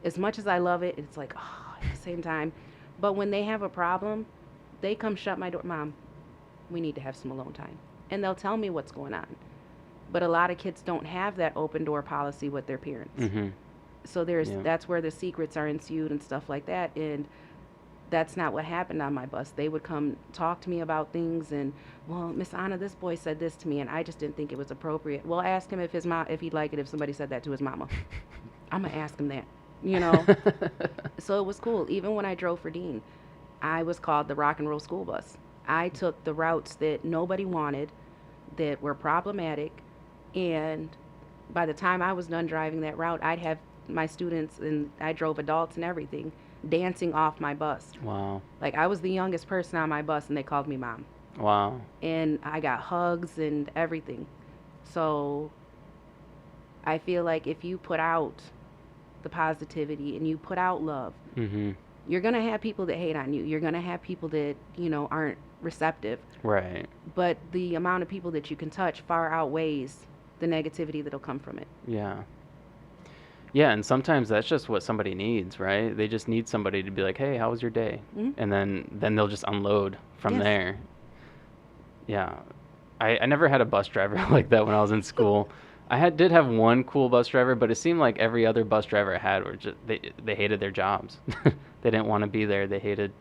as much as I love it, it's like, at the same time. But when they have a problem, they come shut my door. Mom, we need to have some alone time. And they'll tell me what's going on. But a lot of kids don't have that open door policy with their parents. Mhm. So Yeah. that's where the secrets are ensued and stuff like that. And that's not what happened on my bus. They would come talk to me about things, and well, Miss Anna, this boy said this to me, and I just didn't think it was appropriate. Well, ask him if he'd like it if somebody said that to his mama. I'm gonna ask him that, you know. So it was cool. Even when I drove for Dean, I was called the rock and roll school bus. I took the routes that nobody wanted, that were problematic, and by the time I was done driving that route, I'd have my students, and I drove adults and everything, dancing off my bus. Wow. Like I was the youngest person on my bus, and they called me mom. Wow. And I got hugs and everything. So I feel like if you put out the positivity and you put out love, Mhm. you're gonna have people that hate on you. You're gonna have people that aren't receptive. Right. But the amount of people that you can touch far outweighs the negativity that'll come from it. Yeah. Yeah, and sometimes that's just what somebody needs, right? They just need somebody to be like, "Hey, how was your day?" Hmm. And then they'll just unload from Yes. there. Yeah. I never had a bus driver like that when I was in school. Did have one cool bus driver, but it seemed like every other bus driver I had were just they hated their jobs. They didn't want to be there. They hated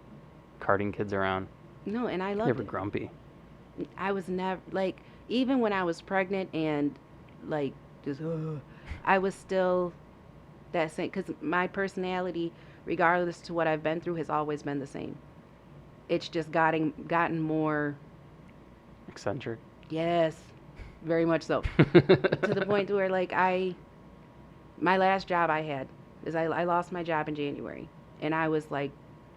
carting kids around. No, and I They loved were it. grumpy. I was never like, even when I was pregnant and like just I was still that same, because my personality, regardless to what I've been through, has always been the same. It's just gotten more. Eccentric. Yes, very much so. To the point where like my last job I had is I lost my job in January, and I was like,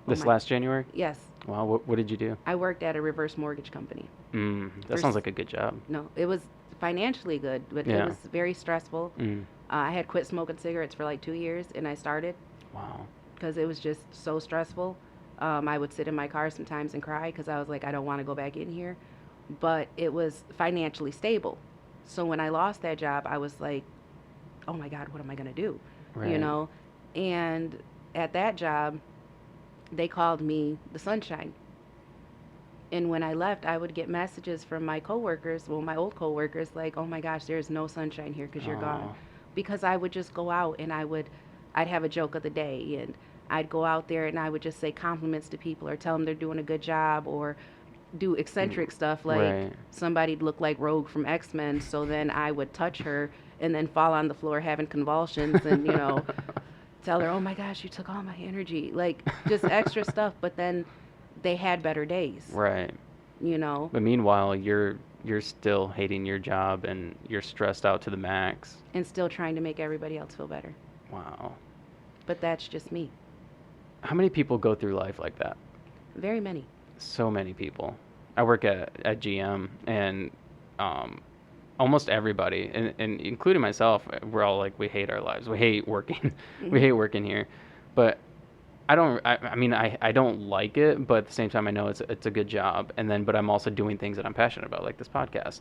oh This my, last January? yes, Wow, what did you do? I worked at a reverse mortgage company. That For sounds like a good job. no, it was financially good, but it Yeah. was very stressful. Mm. I had quit smoking cigarettes for like 2 years, and I started Wow. because it was just so stressful. I would sit in my car sometimes and cry because I was like, I don't want to go back in here. But it was financially stable. So when I lost that job, I was like, oh my God, what am I going to do? You Right. know? And at that job, they called me the sunshine. And when I left, I would get messages from my coworkers, well, my old coworkers, like, "Oh my gosh, there's no sunshine here because you're gone." Oh. Because I would just go out and I'd have a joke of the day, and I'd go out there and I would just say compliments to people or tell them they're doing a good job or do eccentric stuff like Right. somebody looked like Rogue from X-Men, so then I would touch her and then fall on the floor having convulsions and, tell her, "Oh my gosh, you took all my energy." Like just extra stuff, but then they had better days, Right. you know. But meanwhile, you're still hating your job and you're stressed out to the max. And still trying to make everybody else feel better. Wow. But that's just me. How many people go through life like that? Very many. So many people. I work at GM, and um, almost everybody, and including myself, we're all like, we hate our lives. We hate working. We Hmm. hate working here. But I mean, I don't like it, but at the same time, I know it's a good job. And then, but I'm also doing things that I'm passionate about, like this podcast.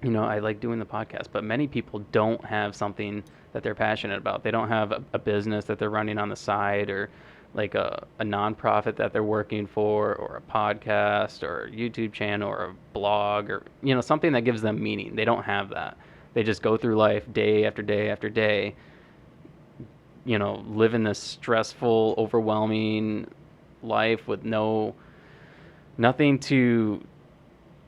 I like doing the podcast, but many people don't have something that they're passionate about. They don't have a business that they're running on the side, or like a nonprofit that they're working for, or a podcast or a YouTube channel or a blog, or something that gives them meaning. They don't have that. They just go through life day after day after day, living this stressful, overwhelming life with nothing to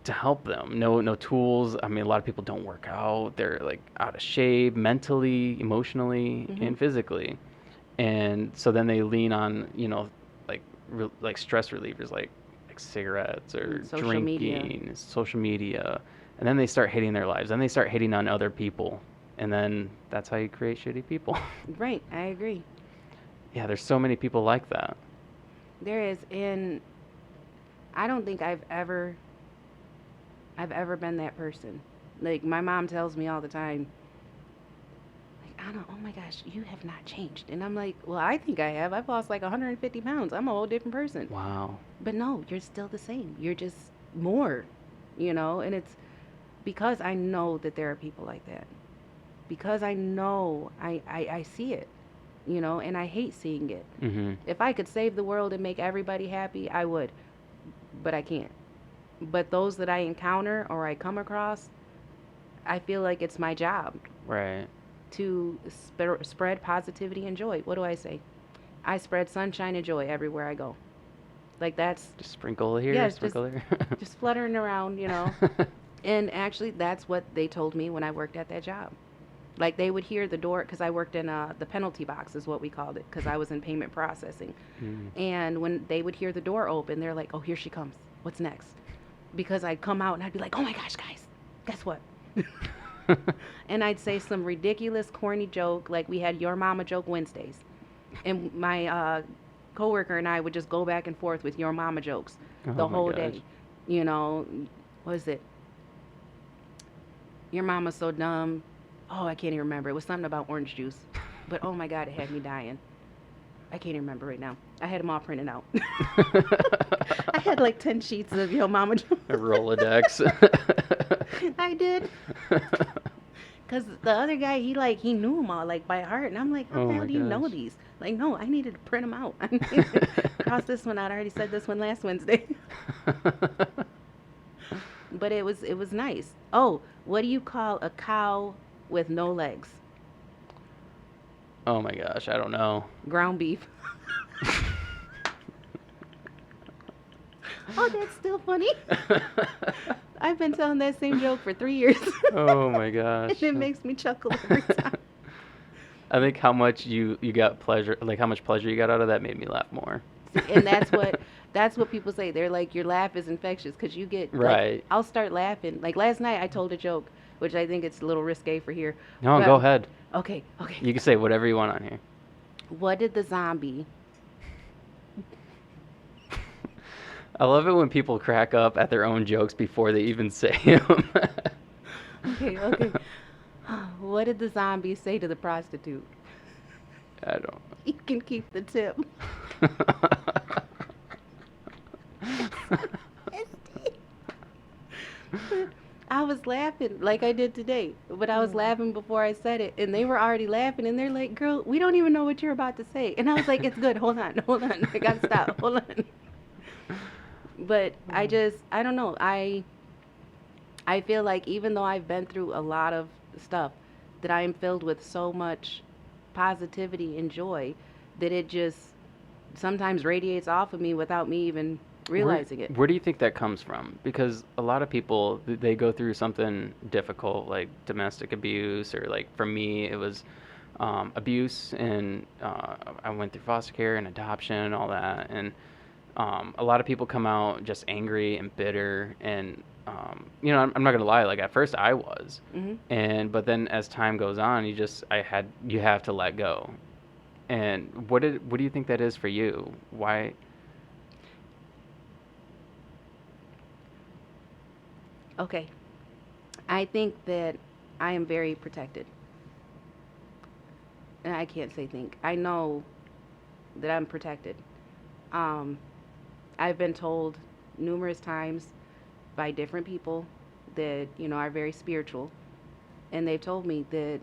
help them. No tools. I mean, a lot of people don't work out. They're like out of shape mentally, emotionally, Hmm. and physically. And so then they lean on, like stress relievers like cigarettes or Social media. drinking, social media. And then they start hating their lives. Then they start hating on other people. And then that's how you create shitty people. Right, I agree. Yeah, there's so many people like that. There is, and I don't think I've ever been that person. Like my mom tells me all the time, like, Anna, oh my gosh, you have not changed. And I'm like, well, I think I have. I've lost like 150 pounds. I'm a whole different person. Wow. But no, you're still the same. You're just more. And it's because I know that there are people like that. Because I know I see it, and I hate seeing it. Mhm. If I could save the world and make everybody happy, I would. But I can't. But those that I encounter or I come across, I feel like it's my job Right. to spread positivity and joy. What do I say? I spread sunshine and joy everywhere I go. Like that's, Just sprinkle here, yeah, it's just sprinkle there. just fluttering around. And actually, that's what they told me when I worked at that job. Like they would hear the door, because I worked in the penalty box, is what we called it, because I was in payment processing. Mm. And when they would hear the door open, they're like, "Oh, here she comes. What's next?" Because I'd come out and I'd be like, "Oh my gosh, guys, guess what?" And I'd say some ridiculous, corny joke, like we had Your Mama Joke Wednesdays, and my coworker and I would just go back and forth with Your Mama jokes Oh the my whole gosh. day. You know, what is it? Your mama's so dumb. Oh, I can't even remember. It was something about orange juice. But oh my God, it had me dying. I can't even remember right now. I had them all printed out. I had like 10 sheets of Yo Mama jokes. A Rolodex. I did. Because the other guy, he knew them all like by heart. And I'm like, how Oh the hell my do you know gosh. these? Like, no, I needed to print them out. I needed to cross this one out. I already said this one last Wednesday. But it was nice. Oh, what do you call a cow with no legs? Oh my gosh, I don't know. Ground beef. Oh, that's still funny. I've been telling that same joke for 3 years. Oh my And gosh. it makes me chuckle every time. I think how much you got pleasure, like how much pleasure you got out of that made me laugh more. See, and that's what people say. They're like, your laugh is infectious because you get like, Right. I'll start laughing. Like last night, I told a joke which I think it's a little risque for here. No, go But ahead. okay, okay. You can say whatever you want on here. What did the zombie? I love it when people crack up at their own jokes before they even say them. Okay, okay. What did the zombie say to the prostitute? I don't. You can keep the tip. I was laughing like I did today, but I was laughing before I said it, and they were already laughing, and they're like, "Girl, we don't even know what you're about to say," and I was like, "It's good. Hold on, hold on. I gotta stop. Hold on." But I don't know. I feel like even though I've been through a lot of stuff, that I am filled with so much positivity and joy that it just sometimes radiates off of me without me even Where realizing it. where do you think that comes from? Because a lot of people they go through something difficult like domestic abuse, or like for me it was abuse, and I went through foster care and adoption and all that, and a lot of people come out just angry and bitter, and I'm not gonna lie, like at first I was, Hmm. and but then as time goes on, you have to let go. And what do you think that is for you? Why? Okay. I think that I am very protected. And I can't say think. I know that I'm protected. Um, I've been told numerous times by different people that, are very spiritual. And they've told me that,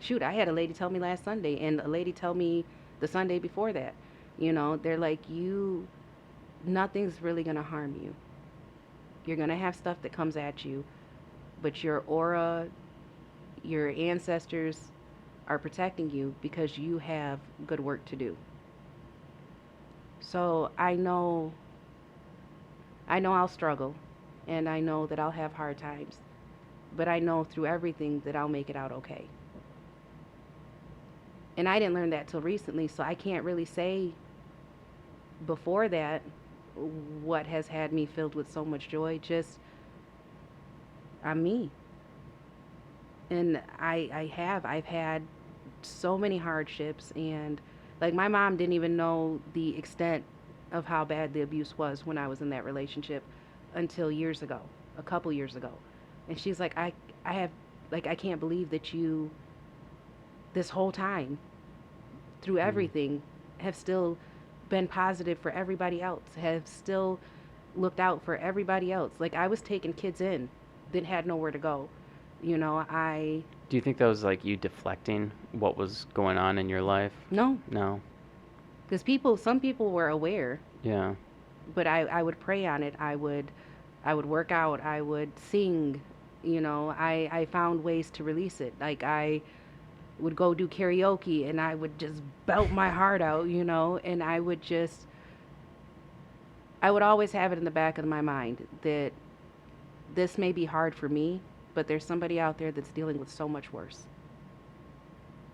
shoot, I had a lady tell me last Sunday and a lady tell me the Sunday before that. They're like, nothing's really going to harm you. You're going to have stuff that comes at you, but your aura, your ancestors are protecting you because you have good work to do. So I know I'll struggle and I know that I'll have hard times, but I know through everything that I'll make it out okay. And I didn't learn that till recently, so I can't really say before that what has had me filled with so much joy. Just I'm me. And I've had so many hardships, and like my mom didn't even know the extent of how bad the abuse was when I was in that relationship until years ago, a couple years ago. And she's like, I have, like, I can't believe that you, this whole time, through Mm. everything, have still been positive for everybody else, have still looked out for everybody else. Like, I was taking kids in that had nowhere to go. I, Do you think that was like you deflecting what was going on in your life? no, No. because some people were aware, Yeah. but I would pray on it. I would work out. I would sing. I found ways to release it. Like I would go do karaoke and I would just belt my heart out, and I would always have it in the back of my mind that this may be hard for me, but there's somebody out there that's dealing with so much worse.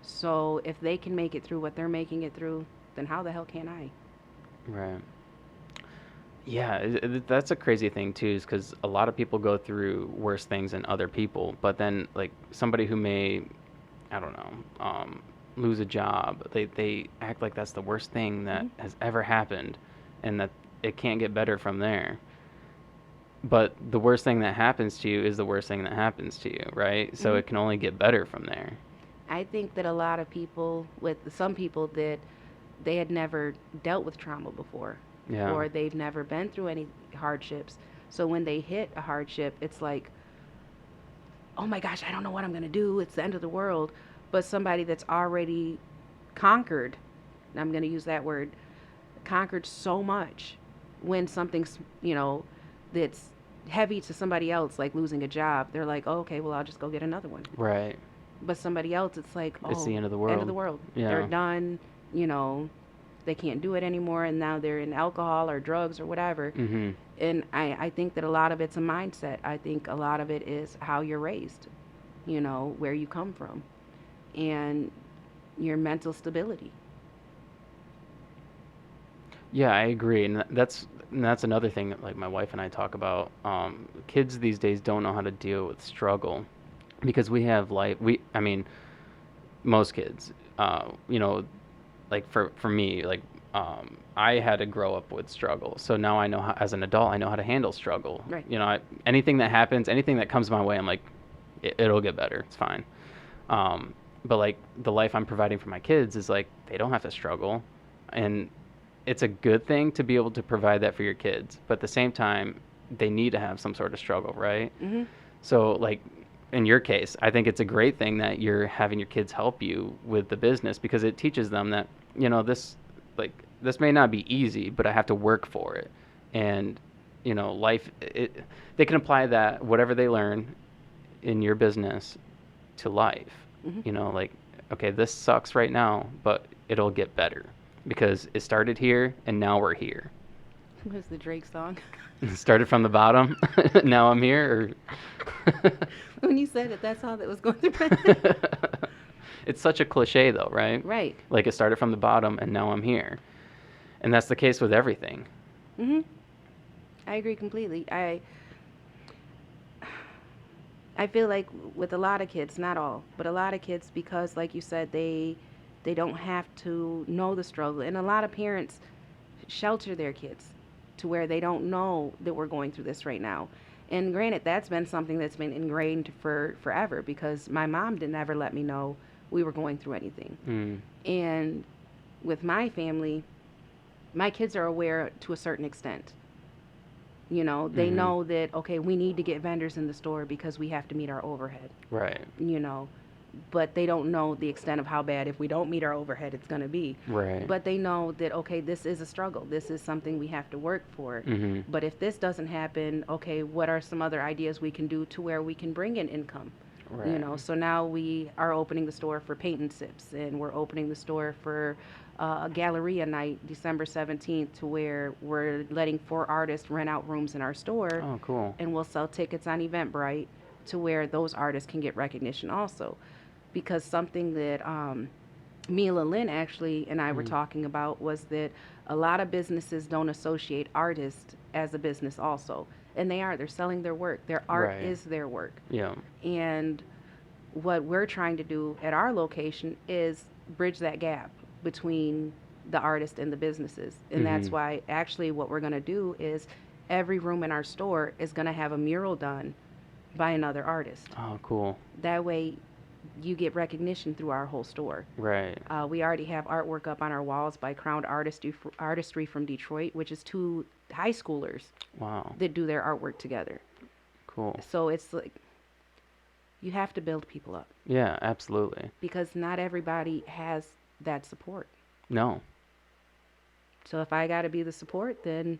So if they can make it through what they're making it through, then how the hell can I? Right. Yeah, that's a crazy thing too, is because a lot of people go through worse things than other people, but then like somebody who may, I don't know, lose a job, they act like that's the worst thing that Hmm. has ever happened, and that it can't get better from there. But the worst thing that happens to you is the worst thing that happens to you, right? So Hmm. it can only get better from there. I think that a lot of people, with some people, that they had never dealt with trauma before, Yeah. or they've never been through any hardships. So when they hit a hardship, it's like, oh my gosh, I don't know what I'm going to do. It's the end of the world. But somebody that's already conquered, and I'm going to use that word, conquered so much, when something's, that's heavy to somebody else, like losing a job, they're like, oh, okay, well, I'll just go get another one. Right. But somebody else, it's like, It's the oh, end of the end of the world. world. They're Yeah. done, you know, they can't do it anymore, and now they're in alcohol or drugs or whatever. Mhm. And I think that a lot of it's a mindset. I think a lot of it is how you're raised, where you come from, and your mental stability. Yeah, I agree, and that's another thing that like my wife and I talk about. Kids these days don't know how to deal with struggle, because we have life. I mean, most kids, you know, like for me, like I had to grow up with struggle. So now I know how, as an adult, I know how to handle struggle. Right. You know, anything that happens, anything that comes my way, I'm like, it'll get better. It's fine. Um, but like the life I'm providing for my kids is like they don't have to struggle, and it's a good thing to be able to provide that for your kids. But at the same time, they need to have some sort of struggle, right? Mhm. So like in your case, I think it's a great thing that you're having your kids help you with the business because it teaches them that, you know, like this may not be easy, but I have to work for it. And, you know, they can apply that whatever they learn in your business to life. Mhm. You know, like okay, this sucks right now, but it'll get better because it started here and now we're here. What's the Drake song? Started from the bottom, now I'm here. Or When you said it, that's all that was going through my head. it's such a cliche though, right? Right. Like it started from the bottom and now I'm here. And that's the case with everything. Mhm. I agree completely. I feel like with a lot of kids, not all, but a lot of kids, because like you said, they don't have to know the struggle, and a lot of parents shelter their kids to where they don't know that we're going through this right now. And granted, that's been something that's been ingrained for forever because my mom didn't ever let me know we were going through anything. Mm. And with my family, my kids are aware to a certain extent. You know, they Mm-hmm. know that, okay, we need to get vendors in the store because we have to meet our overhead, Right. you know, but they don't know the extent of how bad, if we don't meet our overhead, it's going to be. Right. But they know that, okay, this is a struggle. This is something we have to work for. Mm-hmm. But if this doesn't happen, okay, what are some other ideas we can do to where we can bring in income? You Right. know, so now we are opening the store for paint and sips, and we're opening the store for a Galleria night, December 17th, to where we're letting 4 artists rent out rooms in our store, Oh, cool. and we'll sell tickets on Eventbrite to where those artists can get recognition also. Because something that Mila Lynn actually and I were Mm. talking about was that a lot of businesses don't associate artists as a business also. And they are. They're selling their work. Their art Right. is their work. Yeah. And what we're trying to do at our location is bridge that gap between the artist and the businesses. And Mm-hmm. that's why actually what we're going to do is every room in our store is going to have a mural done by another artist. Oh, cool. That way you get recognition through our whole store. Right. We already have artwork up on our walls by Crowned Artistry from Detroit, which is 2 high schoolers Wow. that do their artwork together. Cool. So it's like you have to build people up Yeah, absolutely. because not everybody has that support. No. So if I got to be the support, then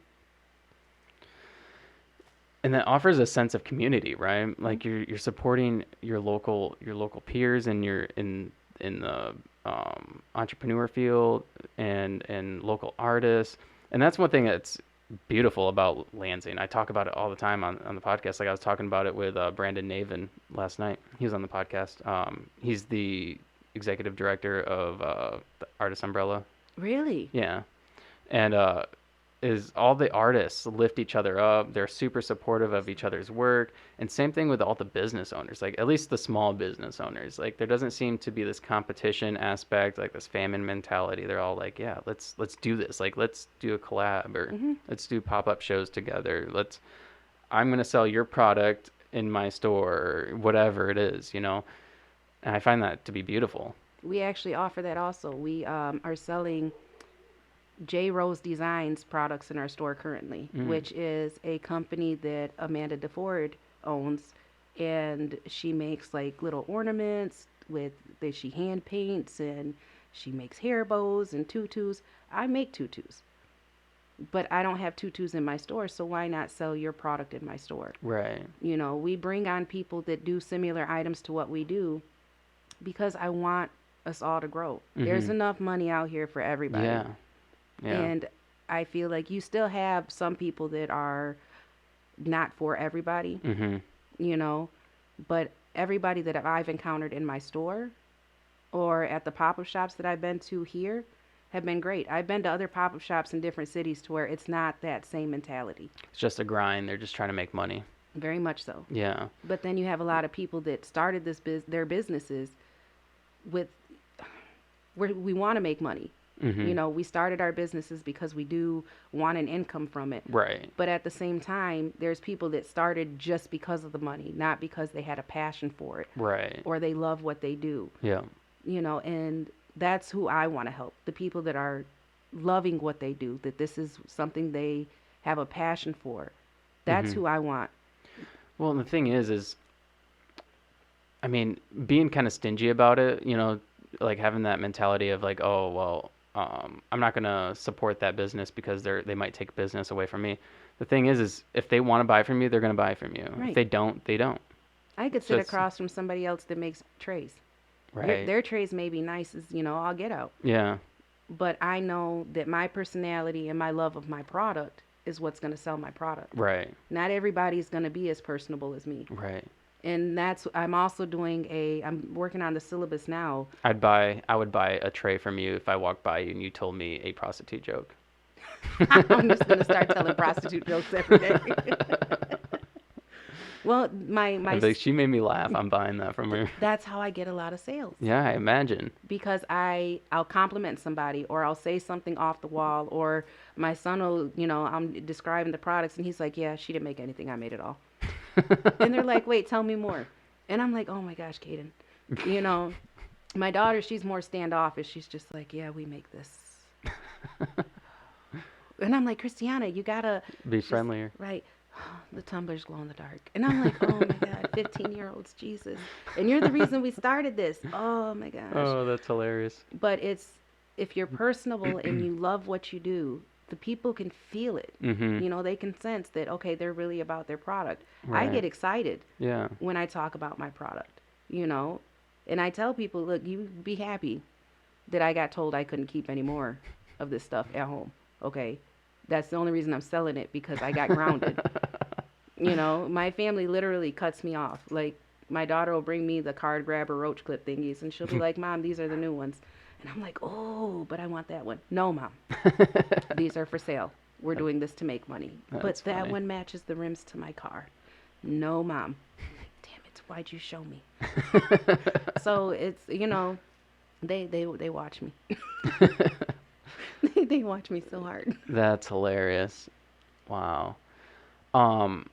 And that offers a sense of community, right? mm, Like you're supporting your local peers and you're in the entrepreneur field and local artists. And that's one thing that's beautiful about Lansing. I talk about it all the time on the podcast. Like I was talking about it with Brandon Navin last night. He was on the podcast. He's the executive director of the Artist Umbrella. really, Yeah. And is all the artists lift each other up. They're super supportive of each other's work. And same thing with all the business owners, like at least the small business owners. Like there doesn't seem to be this competition aspect, like this famine mentality. They're all like, yeah, let's do this. Like let's do a collab or hmm, let's do pop-up shows together. I'm going to sell your product in my store or whatever it is, you know. And I find that to be beautiful. we actually offer that also. We are selling J Rose Designs products in our store currently, Mm. which is a company that Amanda DeFord owns, and she makes like little ornaments with that she hand paints, and she makes hair bows and tutus. I make tutus, but I don't have tutus in my store, so why not sell your product in my store? Right. You know, we bring on people that do similar items to what we do because I want us all to grow. There's Mhm. enough money out here for everybody. Yeah. Yeah. And I feel like you still have some people that are not for everybody, Mhm. you know, but everybody that I've encountered in my store or at the pop-up shops that I've been to here have been great. I've been to other pop-up shops in different cities to where it's not that same mentality. It's just a grind. They're just trying to make money. Very much so. Yeah. But then you have a lot of people that started their businesses with where we want to make money. Mhm. We started our businesses because we do want an income from it. Right. But at the same time, there's people that started just because of the money, not because they had a passion for it Right. or they love what they do. Yeah. And that's who I want to help. The people that are loving what they do, that this is something they have a passion for. That's Mhm. who I want. Well, and the thing is I mean, being kind of stingy about it, like having that mentality of like, oh, well, I'm not gonna support that business because they might take business away from me. The thing is if they want to buy from you, they're gonna buy from you. If Right. they don't, they don't. I could So sit it's across from somebody else that makes trays. right. Their trays may be nice as, I'll get out. Yeah. But I know that my personality and my love of my product is what's going to sell my product. Right. Not everybody's going to be as personable as me. Right. And I'm also I'm working on the syllabus now. I would buy a tray from you if I walked by you and you told me a prostitute joke. I'm just going to start telling prostitute jokes every day. Well, I'd be like, she made me laugh. I'm buying that from her. that's how I get a lot of sales. Yeah, I imagine. Because I'll compliment somebody or I'll say something off the wall, or my son will, I'm describing the products and he's like, yeah, she didn't make anything, I made it all. And they're like, wait, tell me more. And I'm like, oh my gosh, Kaden. You know, my daughter, she's more standoffish. She's just like, yeah, we make this. And I'm like, Christiana, you gotta Be friendlier. right. The tumblers glow in the dark. And I'm like, oh my God, 15-year-olds, Jesus. And you're the reason we started this. Oh my gosh. Oh, that's hilarious. But if you're personable and you love what you do, the people can feel it. Mm-hmm. They can sense that, okay, they're really about their product. I Right. get excited Yeah. when I talk about my product, and I tell people, look, you be happy that I got told I couldn't keep any more of this stuff at home. Okay. That's the only reason I'm selling it, because I got grounded. My family literally cuts me off. Like, my daughter will bring me the card grabber roach clip thingies, and she'll be like, Mom, these are the new ones. And I'm like, oh, but I want that one. No, Mom. These are for sale. We're doing this to make money. That's But that funny. one matches the rims to my car. No, Mom. I'm like, damn it, why'd you show me? So it's, they watch me. They watch me so hard. That's hilarious. Wow. Um,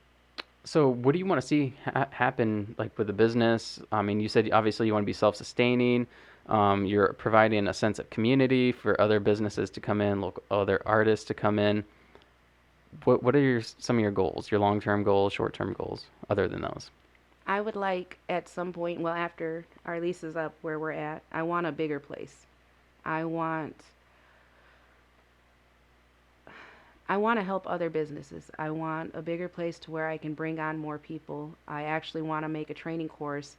so what do you want to see happen like with the business? I mean, you said obviously you want to be self-sustaining. You're providing a sense of community for other businesses to come in, local, other artists to come in. What are some of your goals? Your long-term goals, short-term goals, other than those? I would like at some point, well, after our lease is up where we're at, I want a bigger place. I want I want to help other businesses. I want a bigger place to where I can bring on more people. I actually want to make a training course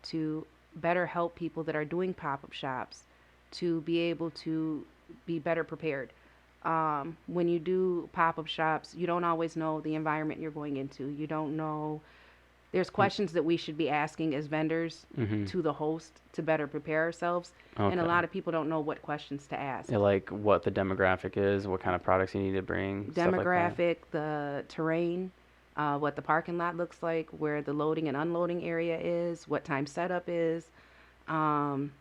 to better help people that are doing pop-up shops to be able to be better prepared. When you do pop-up shops, you don't always know the environment you're going into. You don't know. There's questions that we should be asking as vendors Mm-hmm. to the host to better prepare ourselves. And a Okay. lot of people don't know what questions to ask. Yeah, like what the demographic is, what kind of products you need to bring, stuff like that. Demographic, the terrain, what the parking lot looks like, where the loading and unloading area is, what time setup is. Um,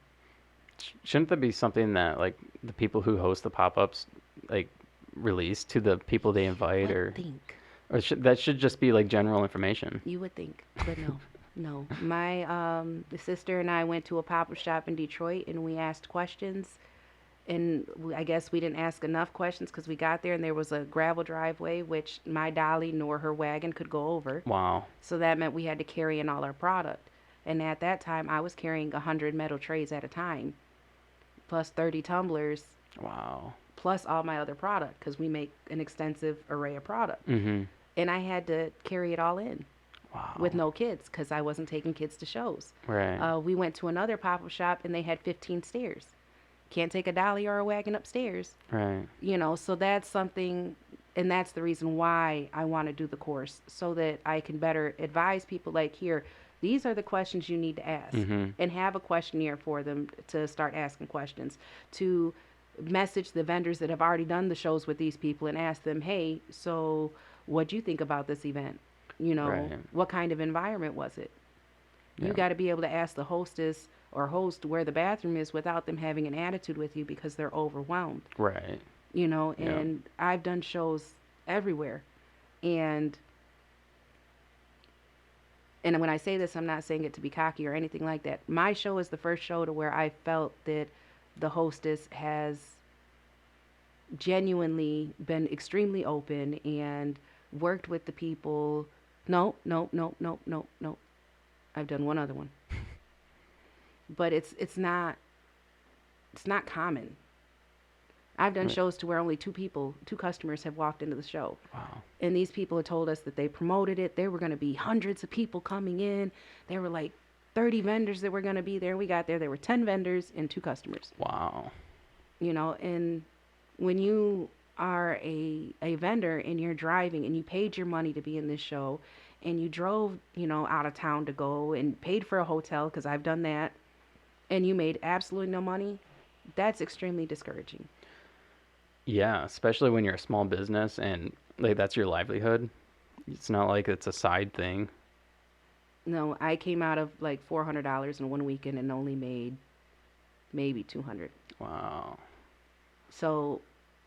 Shouldn't that be something that like the people who host the pop-ups like release to the people they you invite, would think. or that should just be like general information? You would think, but no. No. My sister and I went to a pop-up shop in Detroit and we asked questions. And I guess we didn't ask enough questions because we got there and there was a gravel driveway, which my dolly nor her wagon could go over. Wow. So that meant we had to carry in all our product. And at that time, I was carrying 100 metal trays at a time, plus 30 tumblers, Wow. plus all my other product, because we make an extensive array of product. Mm-hmm. And I had to carry it all in Wow. with no kids because I wasn't taking kids to shows. Right. We went to another pop-up shop and they had 15 stairs. Can't take a dolly or a wagon upstairs. Right. So that's something, and that's the reason why I want to do the course, so that I can better advise people like, here, these are the questions you need to ask, Mm-hmm. and have a questionnaire for them to start asking questions, to message the vendors that have already done the shows with these people and ask them, hey, so what do you think about this event? Right. What kind of environment was it? You Yeah. got to be able to ask the hostess or host where the bathroom is without them having an attitude with you because they're overwhelmed, Right. Yeah. and I've done shows everywhere. And and when I say this, I'm not saying it to be cocky or anything like that. My show is the first show to where I felt that the hostess has genuinely been extremely open and worked with the people. No, no, no, no, no, no. I've done one other one, but it's not common. I've done Right. shows to where only two customers have walked into the show. Wow. And these people had told us that they promoted it. There were going to be hundreds of people coming in. There were like 30 vendors that were going to be there. We got there. There were 10 vendors and two customers. Wow. And when you are a vendor and you're driving and you paid your money to be in this show and you drove, out of town to go and paid for a hotel, because I've done that, and you made absolutely no money, that's extremely discouraging. Yeah, especially when you're a small business and like that's your livelihood. It's not like it's a side thing. No, I came out of like $400 in one weekend and only made maybe 200. Wow. So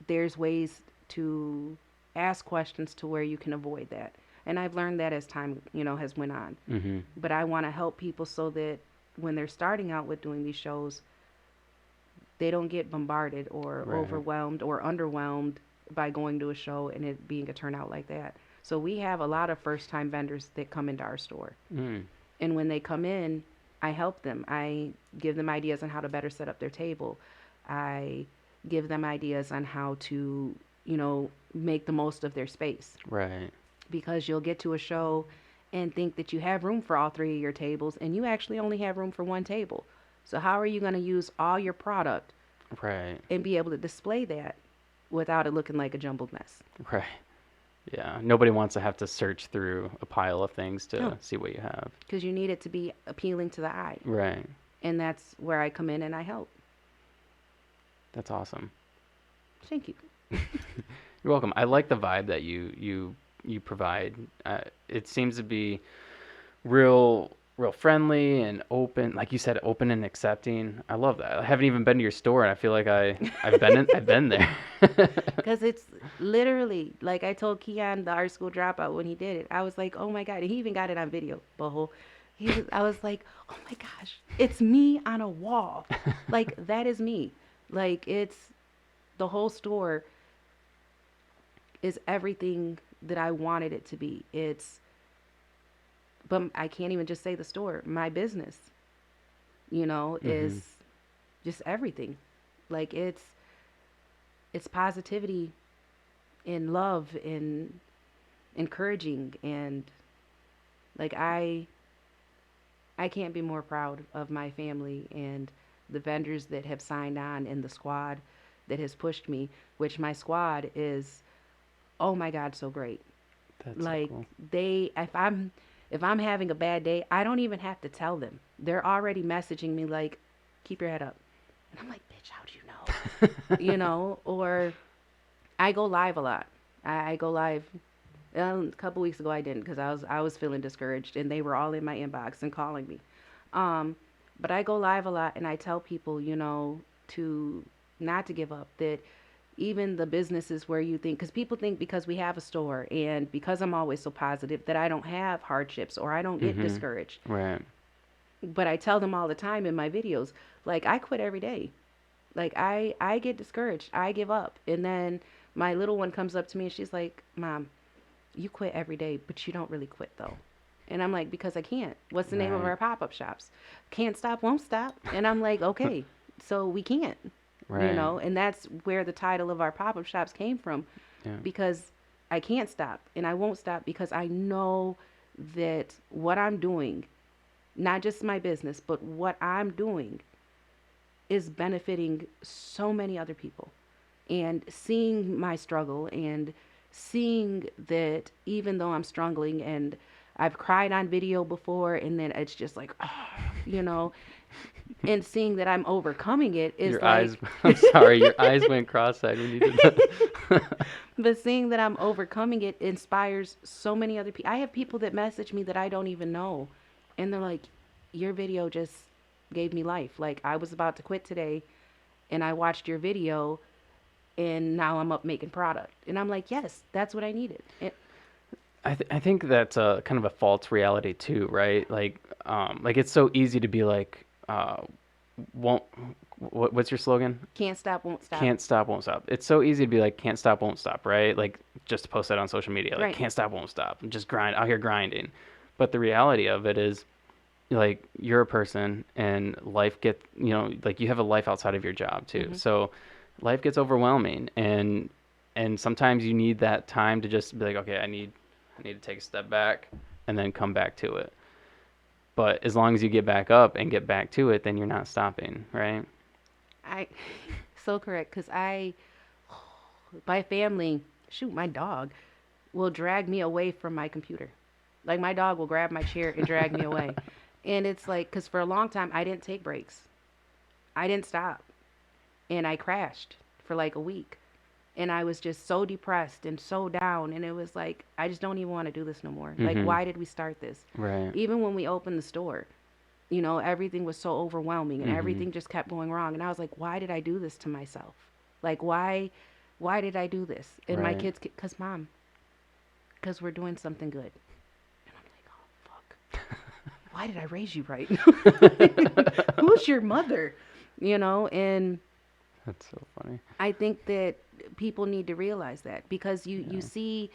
there's ways to ask questions to where you can avoid that. And I've learned that as time, has went on. Mhm. But I want to help people so that when they're starting out with doing these shows, they don't get bombarded or Right. overwhelmed or underwhelmed by going to a show and it being a turnout like that. So we have a lot of first time vendors that come into our store. Mm. And when they come in, I help them. I give them ideas on how to better set up their table. I give them ideas on how to, make the most of their space. Right. Because you'll get to a show and think that you have room for all three of your tables, and you actually only have room for one table. So, how are you going to use all your product Right. and be able to display that without it looking like a jumbled mess? Right. Yeah. Nobody wants to have to search through a pile of things No, to see what you have. because you need it to be appealing to the eye. Right. And that's where I come in and I help. That's awesome. Thank you. You're welcome. I like the vibe that you provide. It seems to be real friendly and open. Like you said, open and accepting. I love that. I haven't even been to your store, and I feel like I've been there. Because it's literally, like I told Keon, the art school dropout, when he did it, I was like, oh my God. And he even got it on video, Boho. I was like, oh my gosh, it's me on a wall. Like, that is me. Like, it's the whole store is everything that I wanted it to be. But I can't even just say the store. My business, Hmm. is just everything. Like, it's positivity and love and encouraging, and like I can't be more proud of my family and the vendors that have signed on and the squad that has pushed me, which my squad is, oh my God, so great. That's so Like, cool. if I'm having a bad day, I don't even have to tell them. They're already messaging me like, keep your head up. And I'm like, bitch, how do you know? Or I go live a lot. I go live. A couple weeks ago I didn't because I was feeling discouraged and they were all in my inbox and calling me. Um, but I go live a lot and I tell people, to not to give up. That even the businesses where you think, because people think because we have a store and because I'm always so positive that I don't have hardships or I don't get Hmm. discouraged. Right. But I tell them all the time in my videos, like I quit every day. Like I get discouraged. I give up. And then my little one comes up to me and she's like, "Mom, you quit every day, but you don't really quit though." And I'm like, "Because I can't." What's the name of Right. our pop-up shops? Can't stop, won't stop. And I'm like, "Okay, so we can't." Right. And that's where the title of our pop-up shops came from, Yeah. because I can't stop and I won't stop because I know that what I'm doing, not just my business, but what I'm doing is benefiting so many other people. And seeing my struggle and seeing that even though I'm struggling and I've cried on video before and then it's just like, you know, and seeing that I'm overcoming it is Your eyes. like, I'm sorry. Your eyes went cross-eyed when you did that. But seeing that I'm overcoming it inspires so many other people. I have people that message me that I don't even know, and they're like, "Your video just gave me life. Like I was about to quit today, and I watched your video, and now I'm up making product." And I'm like, "Yes, that's what I needed." I think that's a kind of a false reality too, right? Like it's so easy to be like, won't. What's your slogan? Can't stop, won't stop. Can't stop, won't stop. It's so easy to be like, can't stop, won't stop, right? Like just to post that on social media, like Right. can't stop, won't stop, and just grind out here grinding. But the reality of it is, like you're a person, and life like you have a life outside of your job too. Hmm. So life gets overwhelming, and sometimes you need that time to just be like, okay, I need to take a step back and then come back to it. But as long as you get back up and get back to it, then you're not stopping, right? I so correct because my family, shoot, my dog will drag me away from my computer. Like my dog will grab my chair and drag me away. And it's like, because for a long time, I didn't take breaks. I didn't stop. And I crashed for like a week. And I was just so depressed and so down. And it was like, I just don't even want to do this no more. Like, Mm-hmm. why did we start this? Right. Even when we opened the store, everything was so overwhelming and Mm-hmm. everything just kept going wrong. And I was like, why did I do this to myself? Like, why did I do this? And my Right. kids, because mom, because we're doing something good. And I'm like, oh, fuck. Why did I raise you right? Who's your mother? And That's so funny. I think that people need to realize that because you Yeah. see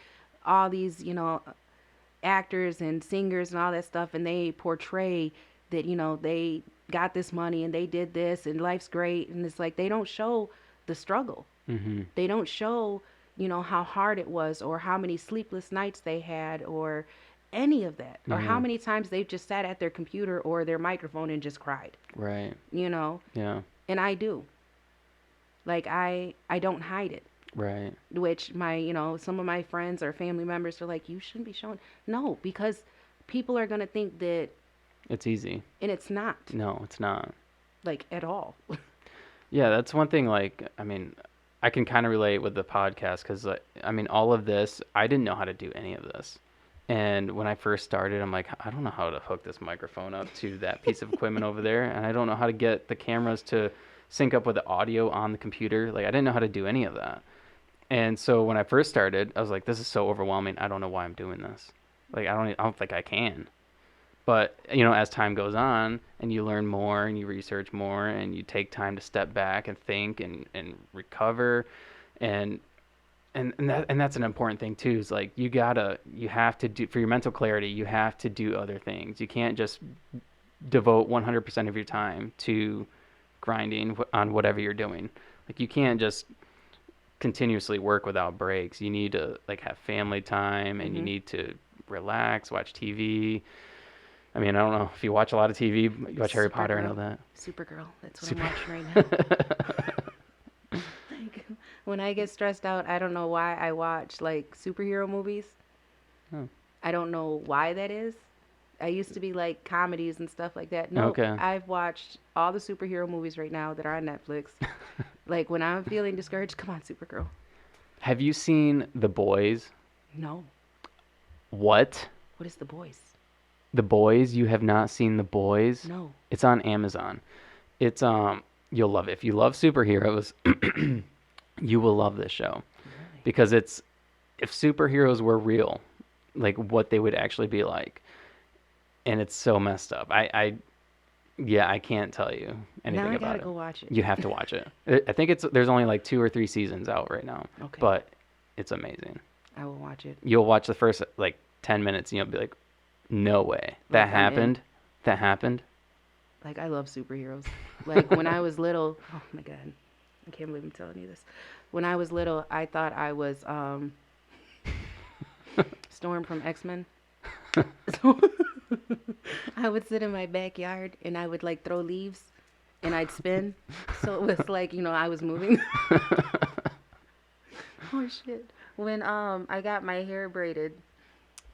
all these, actors and singers and all that stuff, and they portray that, they got this money and they did this and life's great. And it's like they don't show the struggle. Mm-hmm. They don't show, how hard it was or how many sleepless nights they had or any of that or how Yeah. many times they've just sat at their computer or their microphone and just cried, Right. you know? Yeah. And I do. Like I don't hide it. Right. Which some of my friends or family members are like, you shouldn't be showing. No, because people are going to think that, It's easy. and it's not, No, it's not. like, at all. Yeah, that's one thing. Like, I mean, I can kind of relate with the podcast because, I mean, all of this, I didn't know how to do any of this. And when I first started, I'm like, I don't know how to hook this microphone up to that piece of equipment over there. And I don't know how to get the cameras to sync up with the audio on the computer. Like, I didn't know how to do any of that. And so when I first started, I was like, this is so overwhelming. I don't know why I'm doing this. Like, I don't think I can. But, as time goes on and you learn more and you research more and you take time to step back and think and recover and that's an important thing too, is like you have to do, for your mental clarity, you have to do other things. You can't just devote 100% of your time to grinding on whatever you're doing. Like you can't just continuously work without breaks. You need to like have family time and you Hmm. need to relax, watch TV. I mean, I don't know if you watch a lot of TV. You watch Harry Potter, I know Supergirl. that. Supergirl. That's what I'm Super. watching right now. Like, when I get stressed out, I don't know why I watch like superhero movies. Oh, I don't know why that is. I used to be like comedies and stuff like that. Nope. okay. I've watched all the superhero movies right now that are on Netflix. Like when I'm feeling discouraged, come on, Supergirl. Have you seen The Boys? No. What? What is The Boys? The Boys? You have not seen The Boys? No. It's on Amazon. It's you'll love it. If you love superheroes, you will love this show Really? because it's if superheroes were real, like what they would actually be like. And it's so messed up. Yeah, I can't tell you Now anything I about gotta it. go watch it. You have to watch it. I think there's only like 2 or 3 seasons out right now, Okay. but it's amazing. I will watch it. You'll watch the first like 10 minutes and you'll be like, "No way. That Like I'm in. happened? That happened?" Like I love superheroes. Like when I was little, oh my god. I can't believe I'm telling you this. When I was little, I thought I was Storm from X-Men. So I would sit in my backyard and I would like throw leaves and I'd spin. So it was like, I was moving. Oh shit. When I got my hair braided,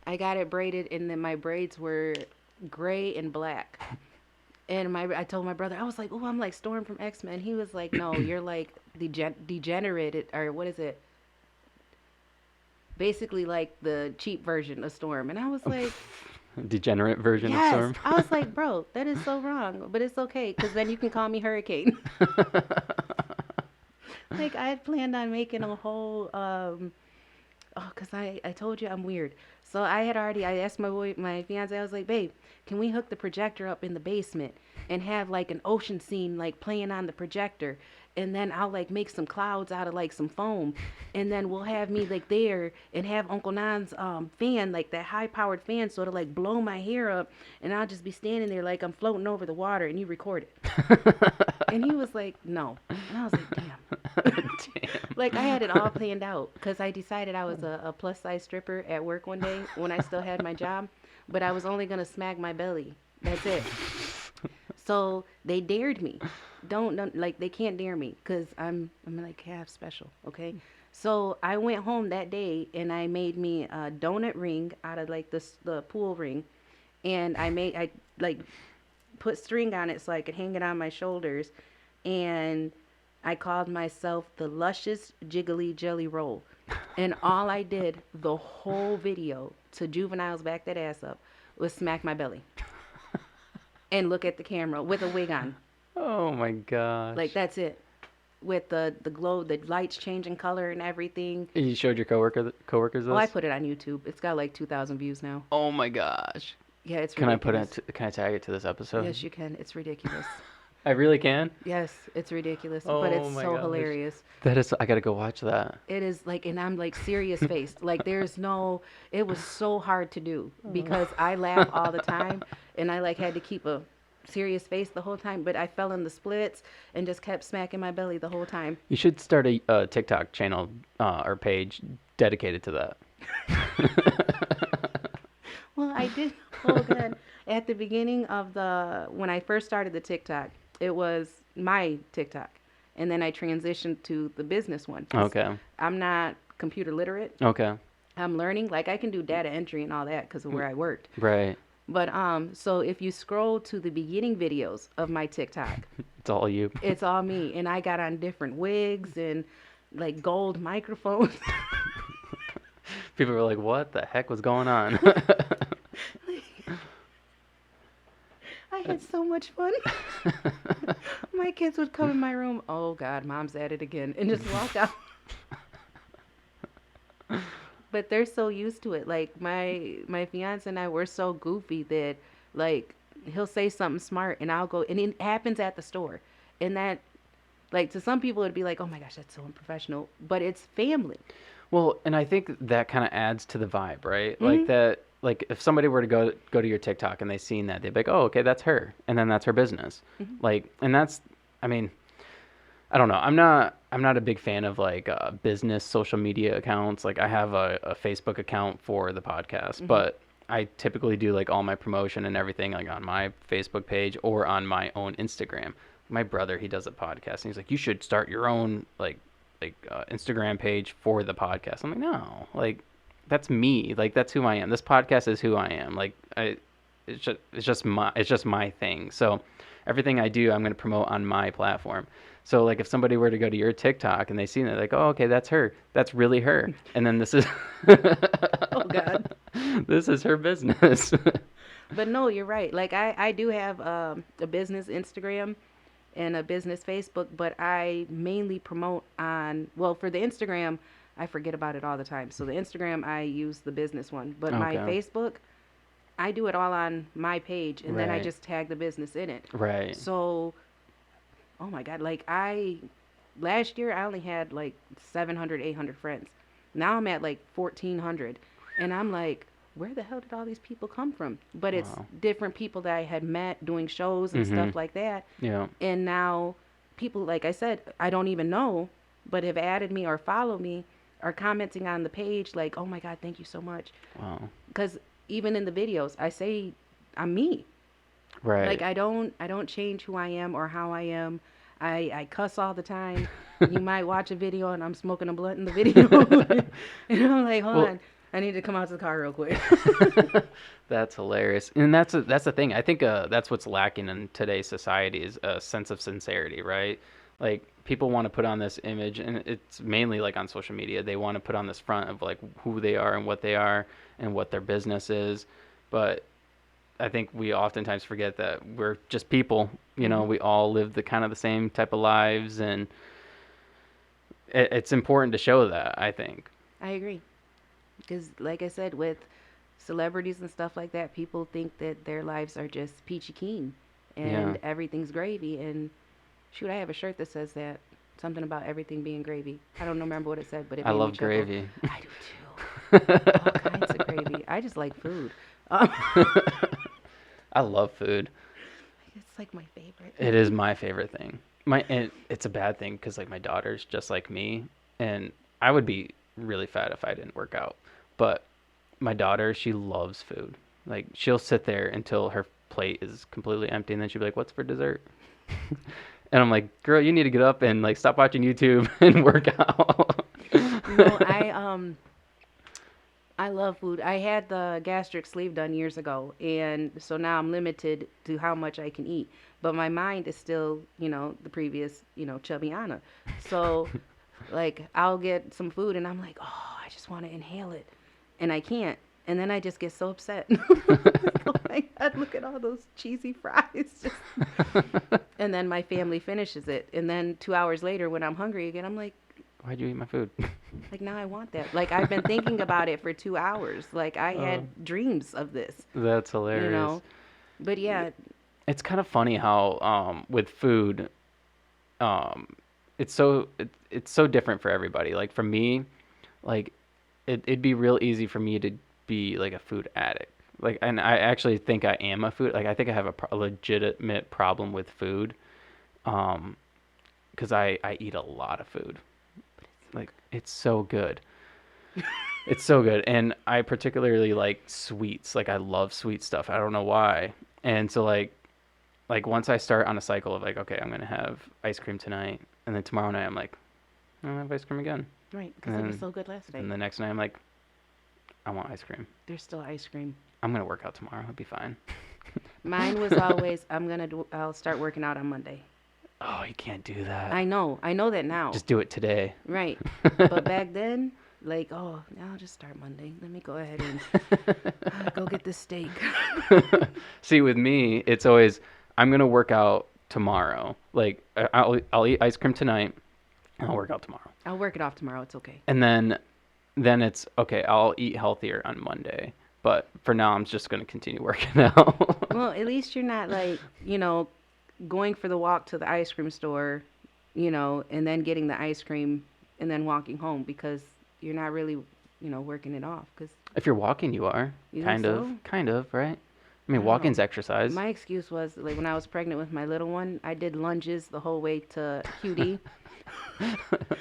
I got it braided and then my braids were gray and black. And I told my brother, I was like, oh, I'm like Storm from X-Men. He was like, no, you're like degenerated, or what is it? basically like the cheap version of Storm. And I was like, Degenerate version of yes. Storm. I was like, bro, that is so wrong, but it's okay because then you can call me Hurricane. Like I had planned on making a whole oh, cause I told you I'm weird. So I asked my fiance, I was like, babe, can we hook the projector up in the basement and have like an ocean scene like playing on the projector, and then I'll like make some clouds out of like some foam, and then we'll have me like there and have Uncle Nan's fan, like that high powered fan, sort of like blow my hair up, and I'll just be standing there like I'm floating over the water, and you record it. And he was like, no, and I was like, damn. Damn. Like I had it all planned out because I decided I was a plus size stripper at work one day when I still had my job, but I was only gonna smack my belly. That's it. So they dared me. Don't like they can't dare me because I'm like half special. Okay. So I went home that day and I made me a donut ring out of like the pool ring, and I like put string on it so I could hang it on my shoulders, and I called myself the luscious jiggly jelly roll. And all I did the whole video to juveniles back that ass up was smack my belly and look at the camera with a wig on. Oh my Like gosh. that's it. With the glow, the lights changing color and everything. You showed your coworkers Oh, I this? put it on YouTube. It's got like 2,000 views now. Oh my gosh. Yeah, it's Can I put ridiculous. it? Can I tag it to this episode? Yes, you can. It's ridiculous. I really can. Yes, it's ridiculous, but Oh it's my so gosh. hilarious. That is. I gotta go watch that. It is like, and I'm like serious faced. Like there's no, it was so hard to do because I laugh all the time and I like had to keep a serious face the whole time, but I fell in the splits and just kept smacking my belly the whole time. You should start a TikTok channel or page dedicated to that. Well, I did. Oh, God. At the beginning of when I first started the TikTok, it was my TikTok. And then I transitioned to the business one. Okay. I'm not computer literate. Okay. I'm learning. Like I can do data entry and all that because of where I worked. Right. But so if you scroll to the beginning videos of my TikTok, It's all you. it's all me. And I got on different wigs and like gold microphones. People were like, "What the heck was going on?" I had so much fun. My kids would come in my room. Oh God, mom's at it again, and just walk out. But they're so used to it. Like my fiance and I, we're so goofy that like he'll say something smart, and I'll go, and it happens at the store, and that like to some people it'd be like, oh my gosh, that's so unprofessional, but it's family. Well, and I think that kind of adds to the vibe, right? Like Hmm. that. Like if somebody were to go to your TikTok and they seen that, they'd be like, "Oh, okay, that's her," and then that's her business. Hmm. Like, and that's. I mean, I don't know. I'm not a big fan of like business social media accounts. Like I have a Facebook account for the podcast, Hmm. but I typically do like all my promotion and everything like on my Facebook page or on my own Instagram. My brother, he does a podcast, and he's like, "You should start your own Instagram page for the podcast." I'm like, "No, like that's me. Like that's who I am. This podcast is who I am. Like it's just my thing. So everything I do, I'm going to promote on my platform. So like if somebody were to go to your TikTok and they see that, like, oh, okay, that's her. That's really her. And then this is Oh God. this is her business. But no, you're right. Like I do have a business Instagram and a business Facebook, but I mainly promote on, well, for the Instagram, I forget about it all the time. So the Instagram, I use the business one, but my Okay. Facebook, I do it all on my page and then I Right. just tag the business in it. Right. So, oh my God, like last year I only had like 700, 800 friends. Now I'm at like 1,400. And I'm like, where the hell did all these people come from? But it's Wow. different people that I had met doing shows and Mhm. stuff like that. Yeah. And now people, like I said, I don't even know, but have added me or follow me, are commenting on the page like, oh my God, thank you so much. Wow. Because even in the videos, I say I'm me. Right. Like I don't change who I am or how I am. I cuss all the time. You might watch a video and I'm smoking a blunt in the video. And I'm like, hold Well, on. I need to come out to the car real quick. that's hilarious, and that's the thing. I think that's what's lacking in today's society is a sense of sincerity, right? Like people want to put on this image, and it's mainly like on social media. They want to put on this front of like who they are and what their business is. But I think we oftentimes forget that we're just people. You know, Hmm. we all live the kind of the same type of lives, and it's important to show that, I think. I agree. Because, like I said, with celebrities and stuff like that, people think that their lives are just peachy keen Yeah, and everything's gravy. And shoot, I have a shirt that says that. Something about everything being gravy. I don't remember what it said, but it I made me love chuckle. gravy. I do too. All kinds of gravy. I just like food. Um, I love food. it's like my favorite. It is my favorite thing. And it's a bad thing because like my daughter's just like me, and I would be really fat if I didn't work out. But my daughter, she loves food. Like she'll sit there until her plate is completely empty, and then she'll be like, "What's for dessert?" And I'm like, "Girl, you need to get up and like stop watching YouTube and work out." No, I love food. I had the gastric sleeve done years ago, and so now I'm limited to how much I can eat. But my mind is still, the previous, chubby Anna. So, like, I'll get some food, and I'm like, oh, I just want to inhale it, and I can't. And then I just get so upset. Like, oh my God, look at all those cheesy fries. Just... And then my family finishes it, and then 2 hours later, when I'm hungry again, I'm Why'd you eat my food? like, now I want that. Like, I've been thinking about it for 2 hours. Like, I Uh, had dreams of this, that's you hilarious. know? But yeah, It's kind of funny how with food, um, it's so different for everybody. Like for me, like it'd be real easy for me to be like a food addict. Like, and I actually think I am a food. Like, I think I have a legitimate problem with food. Um, because I eat a lot of food. Like, it's so good. It's so good, and I particularly like sweets. Like, I love sweet stuff. I don't know why. And so like once I start on a cycle of like, okay, I'm gonna have ice cream tonight, and then tomorrow night I'm like, I'll have ice cream again, right, because and it was then so good last night. and the next night I'm like, I want ice cream. There's still ice cream. I'm gonna work out tomorrow. It'll be fine. Mine was always, I'll start working out on Monday. Oh, you can't do that. I know that now. Just do it today. Right. But back then, like, oh, now I'll just start Monday. Let me go ahead and go get this steak. See, with me, it's always I'm gonna work out tomorrow. Like I'll eat ice cream tonight, and I'll work out tomorrow. I'll work it off tomorrow. It's okay. And then it's okay. I'll eat healthier on Monday. But for now, I'm just gonna continue working out. Well, at least you're not like, going for the walk to the ice cream store, and then getting the ice cream and then walking home because you're not really, working it off. Because If you're walking, you are you think so? kind of, right? I I mean, don't know. walking's exercise. My excuse was like when I was pregnant with my little one, I did lunges the whole way to QD.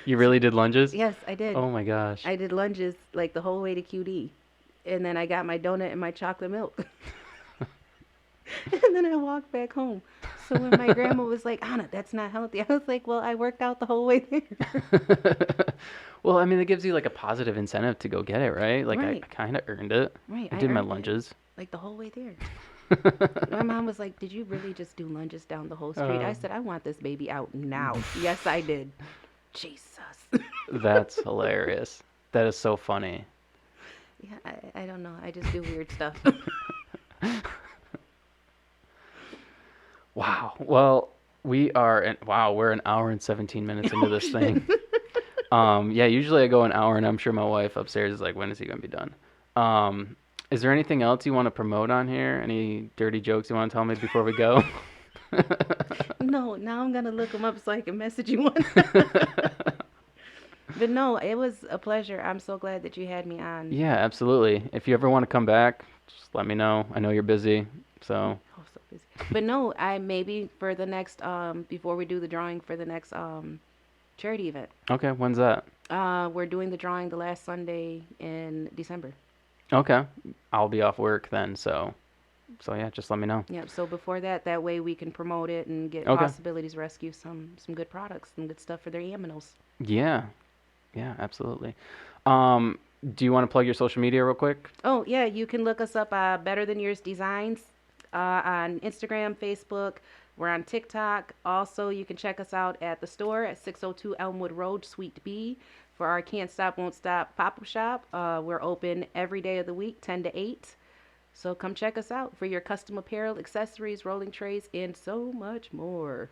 You really did lunges? Yes, I did. Oh my gosh. I did lunges like the whole way to QD. And then I got my donut and my chocolate milk. And then I walked back home. So when my grandma was like, Anna, that's not healthy, I was like, well, I worked out the whole way there. Well, I mean, it gives you like a positive incentive to go get it, right? Like I Right, kind of earned it. right. I I did my earned it lunges. like the whole way there. My mom was like, did you really just do lunges down the whole street? I Oh, said, I want this baby out now. Yes, I did. Jesus. that's hilarious. That is so funny. Yeah, I don't know. I just do weird stuff. Wow. Well, we're an hour and 17 minutes into this thing. Yeah, usually I go an hour, and I'm sure my wife upstairs is like, when is he gonna be done? Is there anything else you want to promote on here? Any dirty jokes you want to tell me before we go? No, now I'm gonna look them up so I can message you one. But no, it was a pleasure. I'm so glad that you had me on. Yeah, absolutely. If you ever want to come back, just let me know. I know you're busy, so Oh, so busy. But no, I maybe for the next before we do the drawing for the next charity event. okay. When's that? We're doing the drawing the last Sunday in December. Okay, I'll be off work then, so yeah, just let me know. Yep. So before that, that way we can promote it and get Okay. Possibilities Rescue some good products, some good stuff for their aminos. Yeah, yeah, absolutely. Um, do you want to plug your social media real quick? Oh yeah, you can look us up Better Than Yours Designs on Instagram, Facebook. We're on TikTok. Also, you can check us out at the store at 602 Elmwood Road, Suite B, for our Can't Stop, Won't Stop pop up shop. We're open every day of the week, 10 to 8. So come check us out for your custom apparel, accessories, rolling trays, and so much more.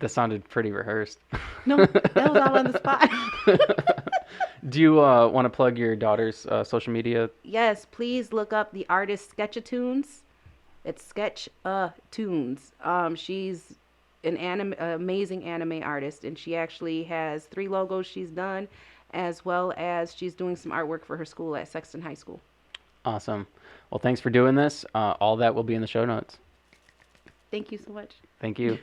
That sounded pretty rehearsed. No, that was all on the spot. Do you want to plug your daughter's social media? Yes, please look up the artist Sketchatunes. It's Sketch Tunes. She's an amazing anime artist, and she actually has 3 logos she's done, as well as she's doing some artwork for her school at Sexton High School. Awesome. Well, thanks for doing this. All that will be in the show notes. Thank you so much. Thank you.